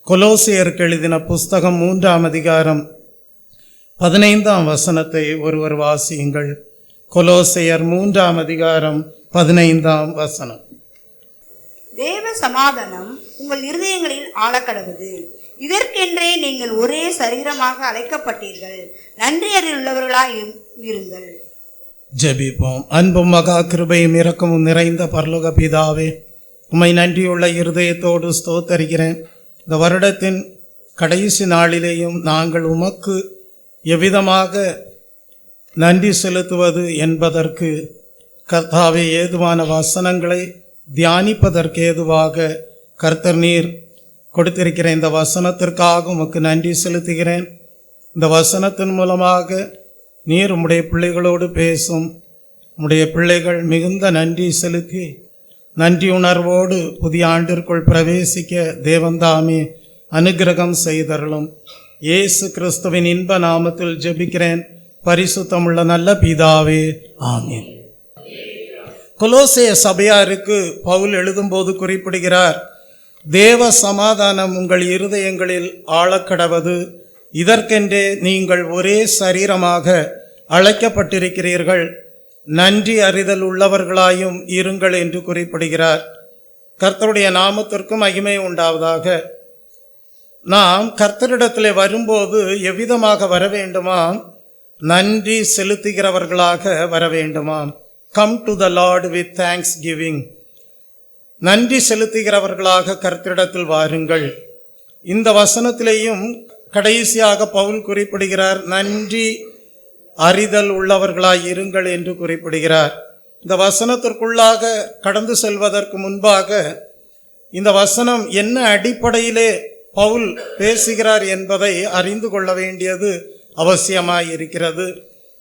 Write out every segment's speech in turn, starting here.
கொலோசியருக்கு எழுதின புஸ்தகம் 3ஆம் அதிகாரம் 15ஆம் வசனத்தை ஒருவர் வாசியுங்கள். கொலோசியர் 3ஆம் அதிகாரம் 15ஆம் வசனம். தேவ சமாதானம் உங்கள் இருதயங்களில் ஆழக்கடவுது. இதற்கென்றே நீங்கள் ஒரே சரீரமாக அழைக்கப்பட்டீர்கள். நன்றி அறிவுள்ளவர்களாய் இருங்கள். ஜெபிப்போம். அன்பும் மகா கிருபையும் இரக்கமும் நிறைந்த பரலோக பிதாவே, உம்மை நன்றியுள்ள இருதயத்தோடு ஸ்தோத்தரிக்கிறேன். இந்த வருடத்தின் கடைசி நாளிலேயும் நாங்கள் உமக்கு எவ்விதமாக நன்றி செலுத்துவது என்பதற்கு கர்த்தாவே ஏதுவான வசனங்களை தியானிப்பதற்கு ஏதுவாக கர்த்தர் நீர் கொடுத்திருக்கிற இந்த வசனத்திற்காக உமக்கு நன்றி செலுத்துகிறேன். இந்த வசனத்தின் மூலமாக நீர் உம்முடைய பிள்ளைகளோடு பேசும். உம்முடைய பிள்ளைகள் மிகுந்த நன்றி செலுத்தி நன்றி உணர்வோடு புதிய ஆண்டிற்குள் பிரவேசிக்க தேவன்தாமே அனுக்கிரகம் செய்தருளும். இயேசு கிறிஸ்துவின் இன்ப நாமத்தில் ஜெபிக்கிறேன் பரிசுத்தமுள்ள நல்ல பிதாவே, ஆமீன். கொலோசைய சபையாருக்கு பவுல் எழுதும்போது குறிப்பிடுகிறார், தேவ சமாதானம் உங்கள் இருதயங்களில் ஆழக்கடவது. இதற்கென்றே நீங்கள் ஒரே சரீரமாக அழைக்கப்பட்டிருக்கிறீர்கள். நன்றி அறிதல் உள்ளவர்களாயும் இருங்கள் என்று குறிப்பிடுகிறார். கர்த்தருடைய நாமத்திற்கு மகிமை உண்டாவதாக. நாம் கர்த்தரிடத்தில் வரும்போது எவ்விதமாக வர வேண்டுமாம்? நன்றி செலுத்துகிறவர்களாக வர வேண்டுமாம். Come to the lord with thanksgiving. நன்றி செலுத்துகிறவர்களாக கர்த்தரிடத்தில் வாருங்கள். இந்த வசனத்திலேயும் கடைசியாக பவுல் குறிப்பிடுகிறார், நன்றி அறிதல் உள்ளவர்களாய் இருங்கள் என்று குறிப்பிடுகிறார். இந்த வசனத்திற்குள்ளாக கடந்து செல்வதற்கு முன்பாக இந்த வசனம் என்ன அடிப்படையிலே பவுல் பேசுகிறார் என்பதை அறிந்து கொள்ள வேண்டியது அவசியமாய் இருக்கிறது.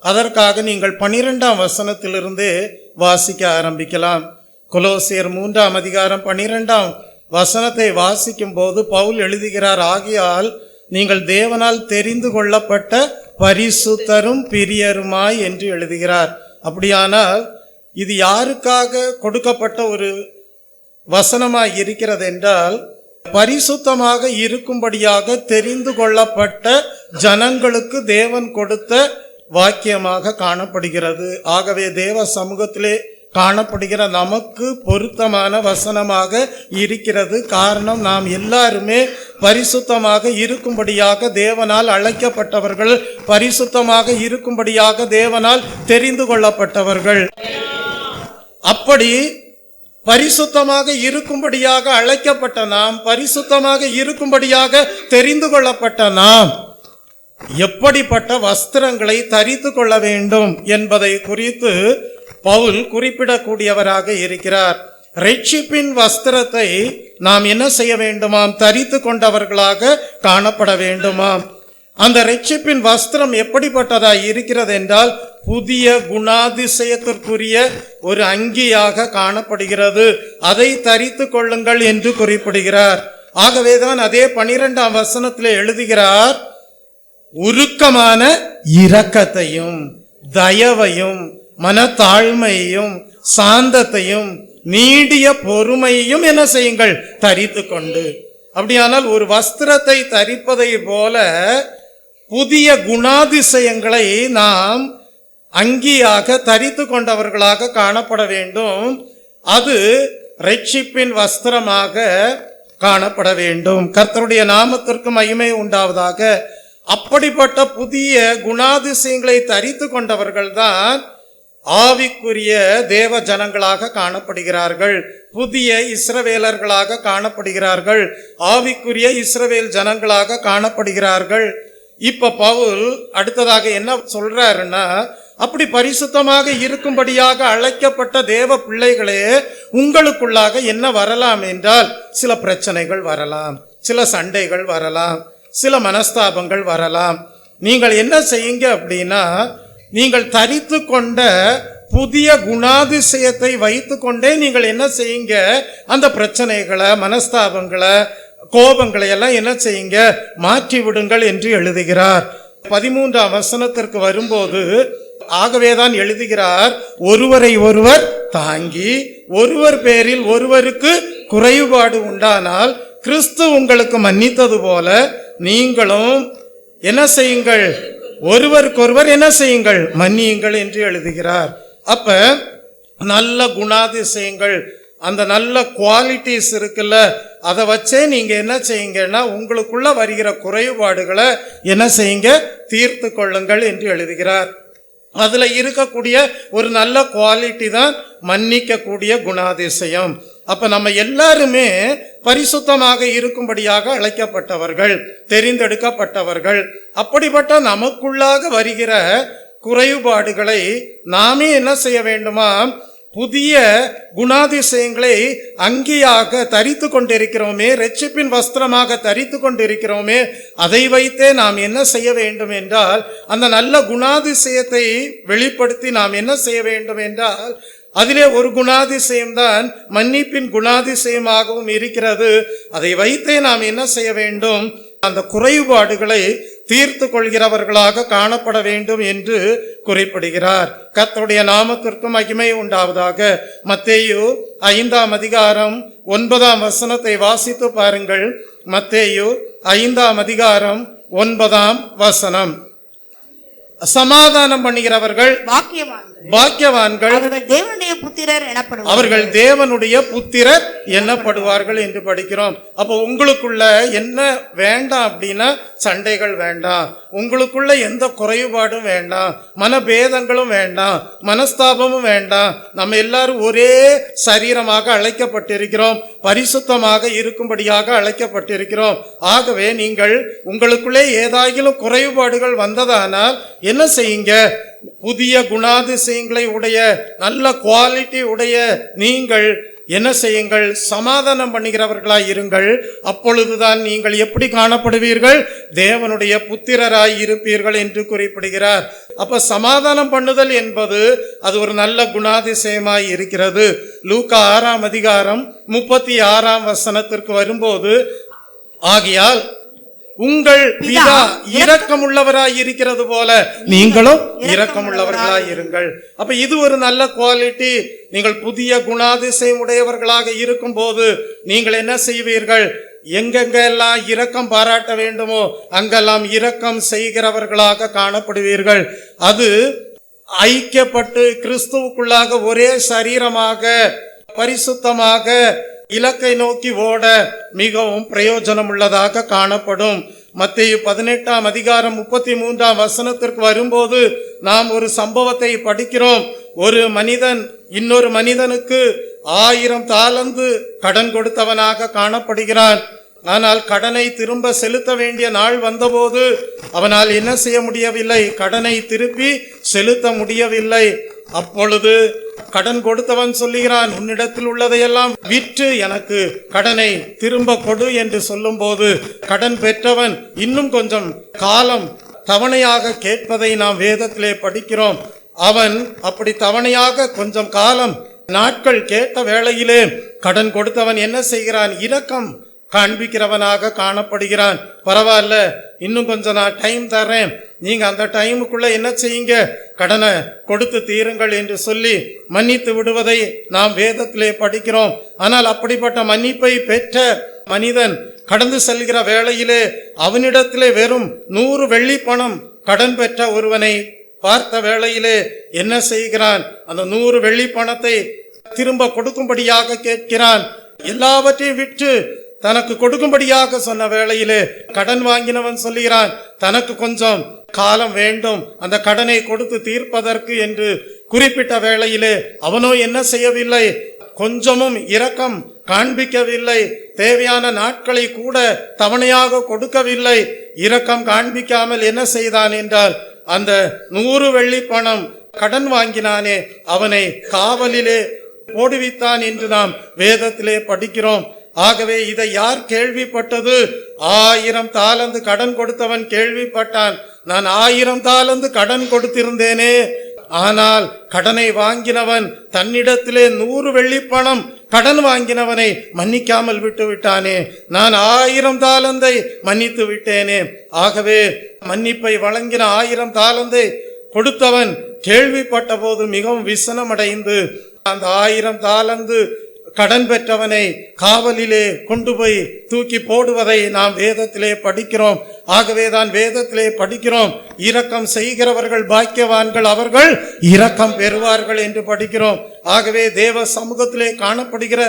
அதற்காக நீங்கள் 12ஆம் வசனத்திலிருந்தே வாசிக்க ஆரம்பிக்கலாம். கொலோசியர் 3ஆம் அதிகாரம் 12ஆம் வசனத்தை வாசிக்கும் போது பவுல் எழுதுகிறார், ஆகையால் நீங்கள் தேவனால் தெரிந்து கொள்ளப்பட்ட பரிசுத்தரும் பிரியருமாய் என்று எழுதுகிறார். அப்படியானால் இது யாருக்காக கொடுக்கப்பட்ட ஒரு வசனமாய் இருக்கிறது என்றால், பரிசுத்தமாக இருக்கும்படியாக தெரிந்து கொள்ளப்பட்ட ஜனங்களுக்கு தேவன் கொடுத்த வாக்கியமாக காணப்படுகிறது. ஆகவே தேவ சமூகத்திலே காணப்படுகிற நமக்கு பொருத்தமான வசனமாக இருக்கிறது. காரணம், நாம் எல்லாருமே பரிசுத்தமாக இருக்கும்படியாக தேவனால் அழைக்கப்பட்டவர்கள், பரிசுத்தமாக இருக்கும்படியாக தேவனால் தெரிந்து கொள்ளப்பட்டவர்கள். அப்படி பரிசுத்தமாக இருக்கும்படியாக அழைக்கப்பட்ட நாம், பரிசுத்தமாக இருக்கும்படியாக தெரிந்து கொள்ளப்பட்ட நாம் எப்படிப்பட்ட வஸ்திரங்களை தரித்து கொள்ள வேண்டும் என்பதை குறித்து பவுல் குறிப்பிடக்கூடியவராக இருக்கிறார். ரட்சிப்பின் வஸ்திரத்தை நாம் என்ன செய்ய வேண்டுமாம்? தரித்து கொண்டவர்களாக காணப்பட வேண்டுமாம். அந்த ரட்சிப்பின் வஸ்திரம் எப்படிப்பட்டதாய் இருக்கிறது என்றால், புதிய குணாதிசயத்திற்குரிய ஒரு அங்கியாக காணப்படுகிறது. அதை தரித்து கொள்ளுங்கள் என்று குறிப்பிடுகிறார். ஆகவேதான் அதே 12ஆம் வசனத்திலே எழுதுகிறார், உருக்கமான இரக்கத்தையும் தயவையும் மனத்தாழ்மையையும் சாந்தத்தையும் நீடிய பொறுமையையும் என்ன செய்யுங்கள்? தரித்து கொண்டு. அப்படியானால் ஒரு வஸ்திரத்தை தரிப்பதை போல புதிய குணாதிசயங்களை நாம் அங்கியாக தரித்து கொண்டவர்களாக காணப்பட வேண்டும். அது ரட்சிப்பின் வஸ்திரமாக காணப்பட வேண்டும். கர்த்தருடைய நாமத்திற்கு மகிமை உண்டாவதாக. அப்படிப்பட்ட புதிய குணாதிசயங்களை தரித்து கொண்டவர்கள் தான் ஆவிக்குரிய தேவ ஜனங்களாக காணப்படுகிறார்கள். புதிய இஸ்ரவேலர்களாக காணப்படுகிறார்கள். ஆவிக்குரிய இஸ்ரவேல் ஜனங்களாக காணப்படுகிறார்கள். இப்ப பவுல் அடுத்ததாக என்ன சொல்றாருன்னா, அப்படி பரிசுத்தமாக இருக்கும்படியாக அழைக்கப்பட்ட தேவ பிள்ளைகளே, உங்களுக்குள்ளாக என்ன வரலாம் என்றால், சில பிரச்சனைகள் வரலாம், சில சண்டைகள் வரலாம், சில மனஸ்தாபங்கள் வரலாம். நீங்கள் என்ன செய்யுங்க அப்படின்னா, நீங்கள் தரித்து கொண்ட புதிய குணாதிசயத்தை வைத்து கொண்டே நீங்கள் என்ன செய்யுங்க? அந்த பிரச்சனைகளை, மனஸ்தாபங்களை, கோபங்களை எல்லாம் என்ன செய்யுங்க? மாற்றி விடுங்கள் என்று எழுதுகிறார். 13ஆம் வசனத்திற்கு வரும்போது ஆகவேதான் எழுதுகிறார், ஒருவரை ஒருவர் தாங்கி ஒருவர் பேரில் ஒருவருக்கு குறைபாடு உண்டானால் கிறிஸ்து உங்களுக்கு மன்னித்தது போல நீங்களும் என்ன செய்யுங்கள், ஒருவருக்கொருவர் என்ன செய்யுங்கள், மன்னியுங்கள் என்று எழுதுகிறார். அப்ப நல்ல குணாதிசயங்கள், அந்த நல்ல குவாலிட்டிஸ் இருக்குல்ல, அதை வச்சே நீங்க என்ன செய்யுங்கன்னா உங்களுக்குள்ள வருகிற குறைபாடுகளை என்ன செய்யுங்க, தீர்த்து கொள்ளுங்கள் என்று எழுதுகிறார். அதுல இருக்கக்கூடிய ஒரு நல்ல குவாலிட்டி தான் மன்னிக்கக்கூடிய குணாதிசயம். அப்ப நம்ம எல்லாருமே பரிசுத்தமாக இருக்கும்படியாக அழைக்கப்பட்டவர்கள், தெரிந்தெடுக்கப்பட்டவர்கள். அப்படிப்பட்ட நமக்குள்ளாக வருகிற குறைபாடுகளை நாமே என்ன செய்ய வேண்டுமா, புதிய குணாதிசயங்களை அங்கியாக தரித்து கொண்டிருக்கிறோமே, இரட்சிப்பின் வஸ்திரமாக தரித்து கொண்டிருக்கிறோமே, அதை வைத்தே நாம் என்ன செய்ய வேண்டும் என்றால் அந்த நல்ல குணாதிசயத்தை வெளிப்படுத்தி நாம் என்ன செய்ய வேண்டும் என்றால், அதிலே ஒரு குணாதிசயம்தான் மன்னிப்பின் குணாதிசயமாகவும் இருக்கிறது. அதை வைத்தே நாம் என்ன செய்ய வேண்டும், அந்த குறைபாடுகளை தீர்த்து கொள்கிறவர்களாக காணப்பட வேண்டும் என்று குறிப்பிடுகிறார். கர்த்தருடைய நாமத்திற்கு மகிமை உண்டாவதாக. மத்தேயு 5ஆம் அதிகாரம் 9ஆம் வசனத்தை வாசித்து பாருங்கள். மத்தேயு 5ஆம் அதிகாரம் 9ஆம் வசனம். சமாதானம் பண்ணுகிறவர்கள் பாக்கியவான்கள், அவர்கள் தேவனுடைய புத்திரர் எனப்படுவார்கள், அவர்கள் தேவனுடைய புத்திரர் எண்ணப்படுவார்கள் என்று படிக்கிறோம். அப்போ உங்களுக்குள்ள என்ன வேண்டாம் அப்படின்னா சண்டைகள் வேண்டாம், உங்களுக்குள்ள எந்த குறைபாடும் வேண்டாம், மனபேதங்களும் வேண்டாம், மனஸ்தாபமும் வேண்டாம். நம்ம எல்லாரும் ஒரே சரீரமாக அழைக்கப்பட்டிருக்கிறோம், பரிசுத்தமாக இருக்கும்படியாக அழைக்கப்பட்டிருக்கிறோம். ஆகவே நீங்கள் உங்களுக்குள்ளே ஏதாகிலும் குறைபாடுகள் வந்ததானால் என்ன செய்யுங்க, புதிய குணாதிசயங்களை உடைய நல்ல குவாலிட்டி உடைய நீங்கள் என்ன செய்யுங்கள், சமாதானம் பண்ணுகிறவர்களாய் இருங்கள். அப்பொழுதுதான் நீங்கள் எப்படி காணப்படுவீர்கள், தேவனுடைய புத்திரராய் இருப்பீர்கள் என்று குறிப்பிடுகிறார். அப்ப சமாதானம் பண்ணுதல் என்பது அது ஒரு நல்ல குணாதிசயமாய் இருக்கிறது. லூக்கா 6ஆம் அதிகாரம் 36ஆம் வசனத்திற்கு வரும்போது, ஆகையால் உங்கள் பிதா இரக்கமுள்ளவராய் இருக்கிறது போல நீங்களும் இரக்கமுள்ளவர்களாய் இருங்கள். அப்ப இது ஒரு நல்ல குவாலிட்டி. நீங்கள் புதிய குணாதிசயம் உடையவர்களாக இருக்கும் போது நீங்கள் என்ன செய்வீர்கள், எங்கெங்கெல்லாம் இரக்கம் பாராட்ட வேண்டுமோ அங்கெல்லாம் இரக்கம் செய்கிறவர்களாக காணப்படுவீர்கள். அது ஐக்கியப்பட்டு கிறிஸ்துவுக்குள்ளாக ஒரே சரீரமாக பரிசுத்தமாக இலக்கை நோக்கி ஓட மிகவும் பிரயோஜனம் உள்ளதாக காணப்படும். மத்தேயு 18ஆம் அதிகாரம் 33ஆம் வசனத்திற்கு வரும்போது நாம் ஒரு சம்பவத்தை படிக்கிறோம். ஒரு மனிதன் இன்னொரு மனிதனுக்கு 1000 தாலந்து கடன் கொடுத்தவனாக காணப்படுகிறான். ஆனால் கடனை திரும்ப செலுத்த வேண்டிய நாள் வந்தபோது அவனால் என்ன செய்ய முடியவில்லை, கடனை திருப்பி செலுத்த முடியவில்லை. அப்பொழுது கடன் கொடுத்தவன் சொல்லுகிறான், உன்னிடத்தில் உள்ளதையெல்லாம் விற்று எனக்கு கடனை திரும்ப கொடு என்று சொல்லும் போது கடன் பெற்றவன் இன்னும் கொஞ்சம் காலம் தவணையாக கேட்பதை நாம் வேதத்திலே படிக்கிறோம். அவன் அப்படி தவணையாக கொஞ்சம் காலம் நாட்கள் கேட்ட வேளையிலே கடன் கொடுத்தவன் என்ன செய்கிறான், இரக்கம் காண்பிக்கிறவனாக காணப்படுகிறான். பரவாயில்ல, இன்னும் கொஞ்சம் நான் டைம் தர்றேன், நீங்க அந்த டைமுக்குள்ள என்ன செய்யுங்க, கடனை கொடுத்து தீருங்கள் என்று சொல்லி மன்னித்து விடுவதை நாம் வேதத்திலே படிக்கிறோம். ஆனால் அப்படிப்பட்ட மன்னிப்பை பெற்ற மனிதன் கடந்து செல்கிற வேளையிலே அவனிடத்திலே வெறும் 100 வெள்ளி பணம் கடன் பெற்ற ஒருவனை பார்த்த வேளையிலே என்ன செய்கிறான், அந்த 100 வெள்ளி பணத்தை திரும்ப கொடுக்கும்படியாக கேட்கிறான். எல்லாவற்றையும் விற்று தனக்கு கொடுக்கும்படியாக சொன்ன வேளையிலே கடன் வாங்கினவன் சொல்லுகிறான், தனக்கு கொஞ்சம் காலம் வேண்டும் அந்த கடனை கொடுத்து தீர்ப்பதற்கு என்று குறிப்பிட்ட வேளையிலே அவனோ என்ன செய்யவில்லை, கொஞ்சமும் இரக்கம் காண்பிக்கவில்லை. தேவையான நாட்களை கூட தவணையாக கொடுக்கவில்லை. இரக்கம் காண்பிக்காமல் என்ன செய்தான் என்றால் அந்த 100 வெள்ளி பணம் கடன் வாங்கினானே அவனை காவலிலே போடுவித்தான் என்று நாம் வேதத்திலே படிக்கிறோம். ஆகவே இதை யார் கேள்விப்பட்டது, 1000 தாலந்து கடன் கொடுத்தவன் கேள்விப்பட்டான். நான் 1000 தாலந்து கடன் கொடுத்திருந்தேனே, ஆனால் கடனை வாங்கினவன் தன்னிடத்திலே 100 வெள்ளி பணம் கடன் வாங்கினவனை மன்னிக்காமல் விட்டு விட்டானே, நான் 1000 தாலந்தை மன்னித்து விட்டேனே. ஆகவே மன்னிப்பை வழங்கின 1000 தாலந்தை கொடுத்தவன் கேள்விப்பட்ட போது மிகவும் விசனமடைந்து அந்த 1000 தாலந்து கடன் பெற்றவனை காவலிலே கொண்டு போய் தூக்கி போடுவதை நாம் வேதத்திலே படிக்கிறோம். ஆகவேதான் வேதத்திலே படிக்கிறோம், இரக்கம் செய்கிறவர்கள் பாக்கியவான்கள், அவர்கள் இரக்கம் பெறுவார்கள் என்று படிக்கிறோம். ஆகவே தேவ சமூகத்திலே காணப்படுகிற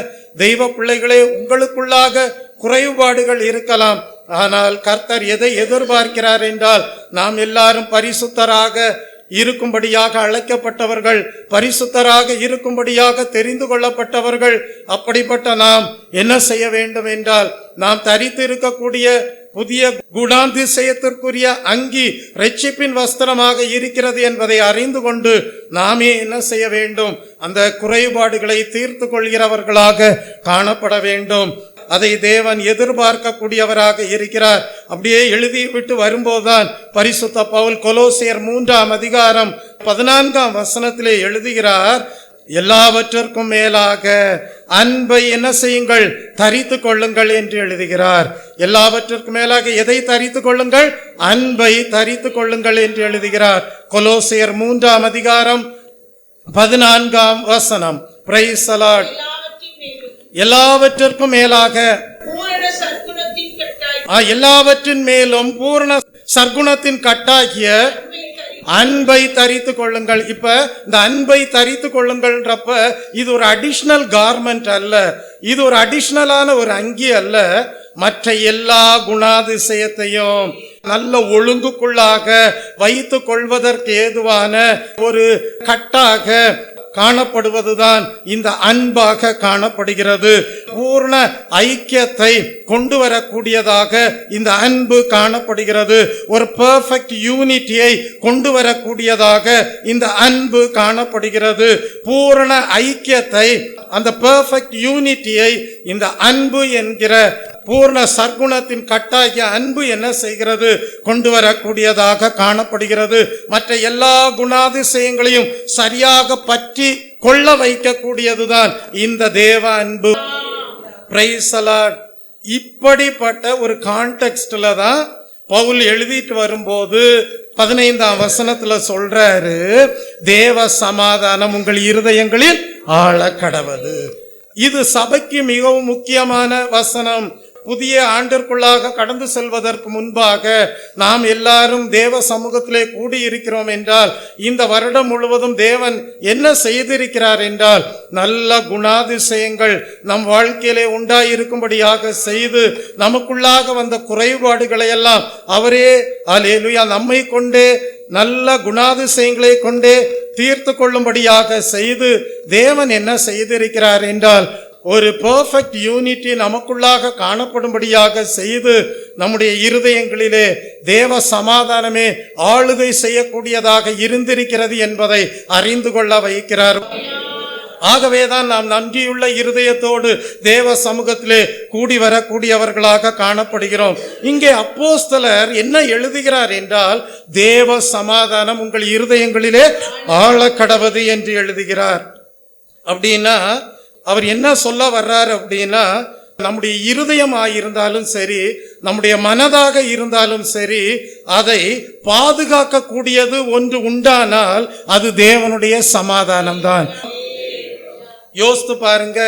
தெய்வ பிள்ளைகளே, உங்களுக்குள்ளாக குறைபாடுகள் இருக்கலாம். ஆனால் கர்த்தர் எதை எதிர்பார்க்கிறார் என்றால், நாம் எல்லாரும் பரிசுத்தராக இருக்கும்படியாக அழைக்கப்பட்டவர்கள், பரிசுத்தராக இருக்கும்படியாக தெரிந்து கொள்ளப்பட்டவர்கள். அப்படிப்பட்ட நாம் என்ன செய்ய வேண்டும் என்றால், நாம் தரித்து இருக்கக்கூடிய புதிய குணாதிசயத்திற்குரிய அங்கி ரட்சிப்பின் வஸ்திரமாக இருக்கிறது என்பதை அறிந்து கொண்டு நாமே என்ன செய்ய வேண்டும், அந்த குறைபாடுகளை தீர்த்து கொள்கிறவர்களாக காணப்பட வேண்டும். அதை தேவன் எதிர்பார்க்கக்கூடியவராக இருக்கிறார். அப்படியே எழுதிவிட்டு வரும்போதுதான் பரிசுத்த பவுல் கொலோசியர் 3ஆம் அதிகாரம் 14ஆம் வசனத்திலே எழுதுகிறார், எல்லாவற்றிற்கும் மேலாக அன்பை என்ன செய்யுங்கள், தரித்து கொள்ளுங்கள் என்று எழுதுகிறார். எல்லாவற்றிற்கும் மேலாக எதை தரித்து கொள்ளுங்கள்? அன்பை தரித்து கொள்ளுங்கள் என்று எழுதுகிறார். கொலோசியர் 3ஆம் அதிகாரம் 14ஆம் வசனம். Praise the Lord. எல்லாவற்றிற்கும் மேலாக, எல்லாவற்றின் மேலும் பூரண சற்குணத்தின் கட்டாகிய அன்பை தரித்து கொள்ளுங்கள். இப்ப இந்த அன்பை தரித்து கொள்ளுங்கள்ன்றப்ப இது ஒரு அடிஷனல் கார்மெண்ட் அல்ல, இது ஒரு அடிஷனலான ஒரு அங்கி அல்ல. மற்ற எல்லா குணாதிசயத்தையும் நல்ல ஒழுங்குக்குள்ளாக வைத்துக் கொள்வதற்கு ஏதுவான ஒரு கட்டாக காணப்படுவதுதான் இந்த அன்பாக காணப்படுகிறது. பூர்ண ஐக்கியத்தை கொண்டு வரக்கூடியதாக இந்த அன்பு காணப்படுகிறது. ஒரு பெர்ஃபெக்ட் யூனிட்டியை கொண்டு வரக்கூடியதாக இந்த அன்பு காணப்படுகிறது. பூரண ஐக்கியத்தை, அந்த பெர்ஃபெக்ட் யூனிட்டியை இந்த அன்பு என்கிற பூர்ண சற்குணத்தின் கட்டாகிய அன்பு என்ன செய்கிறது, கொண்டு வரக்கூடியதாக காணப்படுகிறது. மற்ற எல்லா குணாதிசயங்களையும் சரியாக பற்றி கொள்ள வைக்கக்கூடியதுதான் இந்த தேவ அன்பு. Praise the Lord. இப்படிப்பட்ட ஒரு கான்டெக்ஸ்ட்ல தான் பவுல் எழுதிட்டு வரும்போது 15ஆம் வசனத்துல சொல்றாரு, தேவ சமாதானம் உங்கள் இருதயங்களில் ஆள கடவது. இது சபைக்கு மிகவும் முக்கியமான வசனம். புதிய ஆண்டிற்குள்ளாக கடந்து செல்வதற்கு முன்பாக நாம் எல்லாரும் தேவ சமூகத்திலே கூடியிருக்கிறோம் என்றால், இந்த வருடம் முழுவதும் தேவன் என்ன செய்திருக்கிறார் என்றால், நல்ல குணாதிசயங்கள் நம் வாழ்க்கையிலே உண்டாயிருக்கும்படியாக செய்து, நமக்குள்ளாக வந்த குறைபாடுகளை எல்லாம் அவரே அல்லேலூயா நம்மை கொண்டே நல்ல குணாதிசயங்களை கொண்டே தீர்த்து கொள்ளும்படியாக செய்து தேவன் என்ன செய்திருக்கிறார் என்றால், ஒரு பெர்ஃபெக்ட் யூனிட்டி நமக்குள்ளாக காணப்படும்படியாக செய்து நம்முடைய இருதயங்களிலே தேவ சமாதானமே ஆளுகை செய்யக்கூடியதாக இருந்திருக்கிறது என்பதை அறிந்து கொள்ள வைக்கிறார். ஆகவேதான் நாம் நன்றியுள்ள இருதயத்தோடு தேவ சமூகத்திலே கூடி வரக்கூடியவர்களாக காணப்படுகிறோம். இங்கே அப்போஸ்தலர் என்ன எழுதுகிறார் என்றால், தேவ சமாதானம் உங்கள் இருதயங்களிலே ஆள கடவது என்று எழுதுகிறார். அப்படின்னா அவர் என்ன சொல்ல வர்றார் அப்படின்னா, நம்முடைய இருதயமாயிருந்தாலும் சரி, நம்முடைய மனதாக இருந்தாலும் சரி, அதை பாதுகாக்க கூடியது ஒன்று உண்டானால் அது தேவனுடைய சமாதானம் தான். யோசித்து பாருங்க,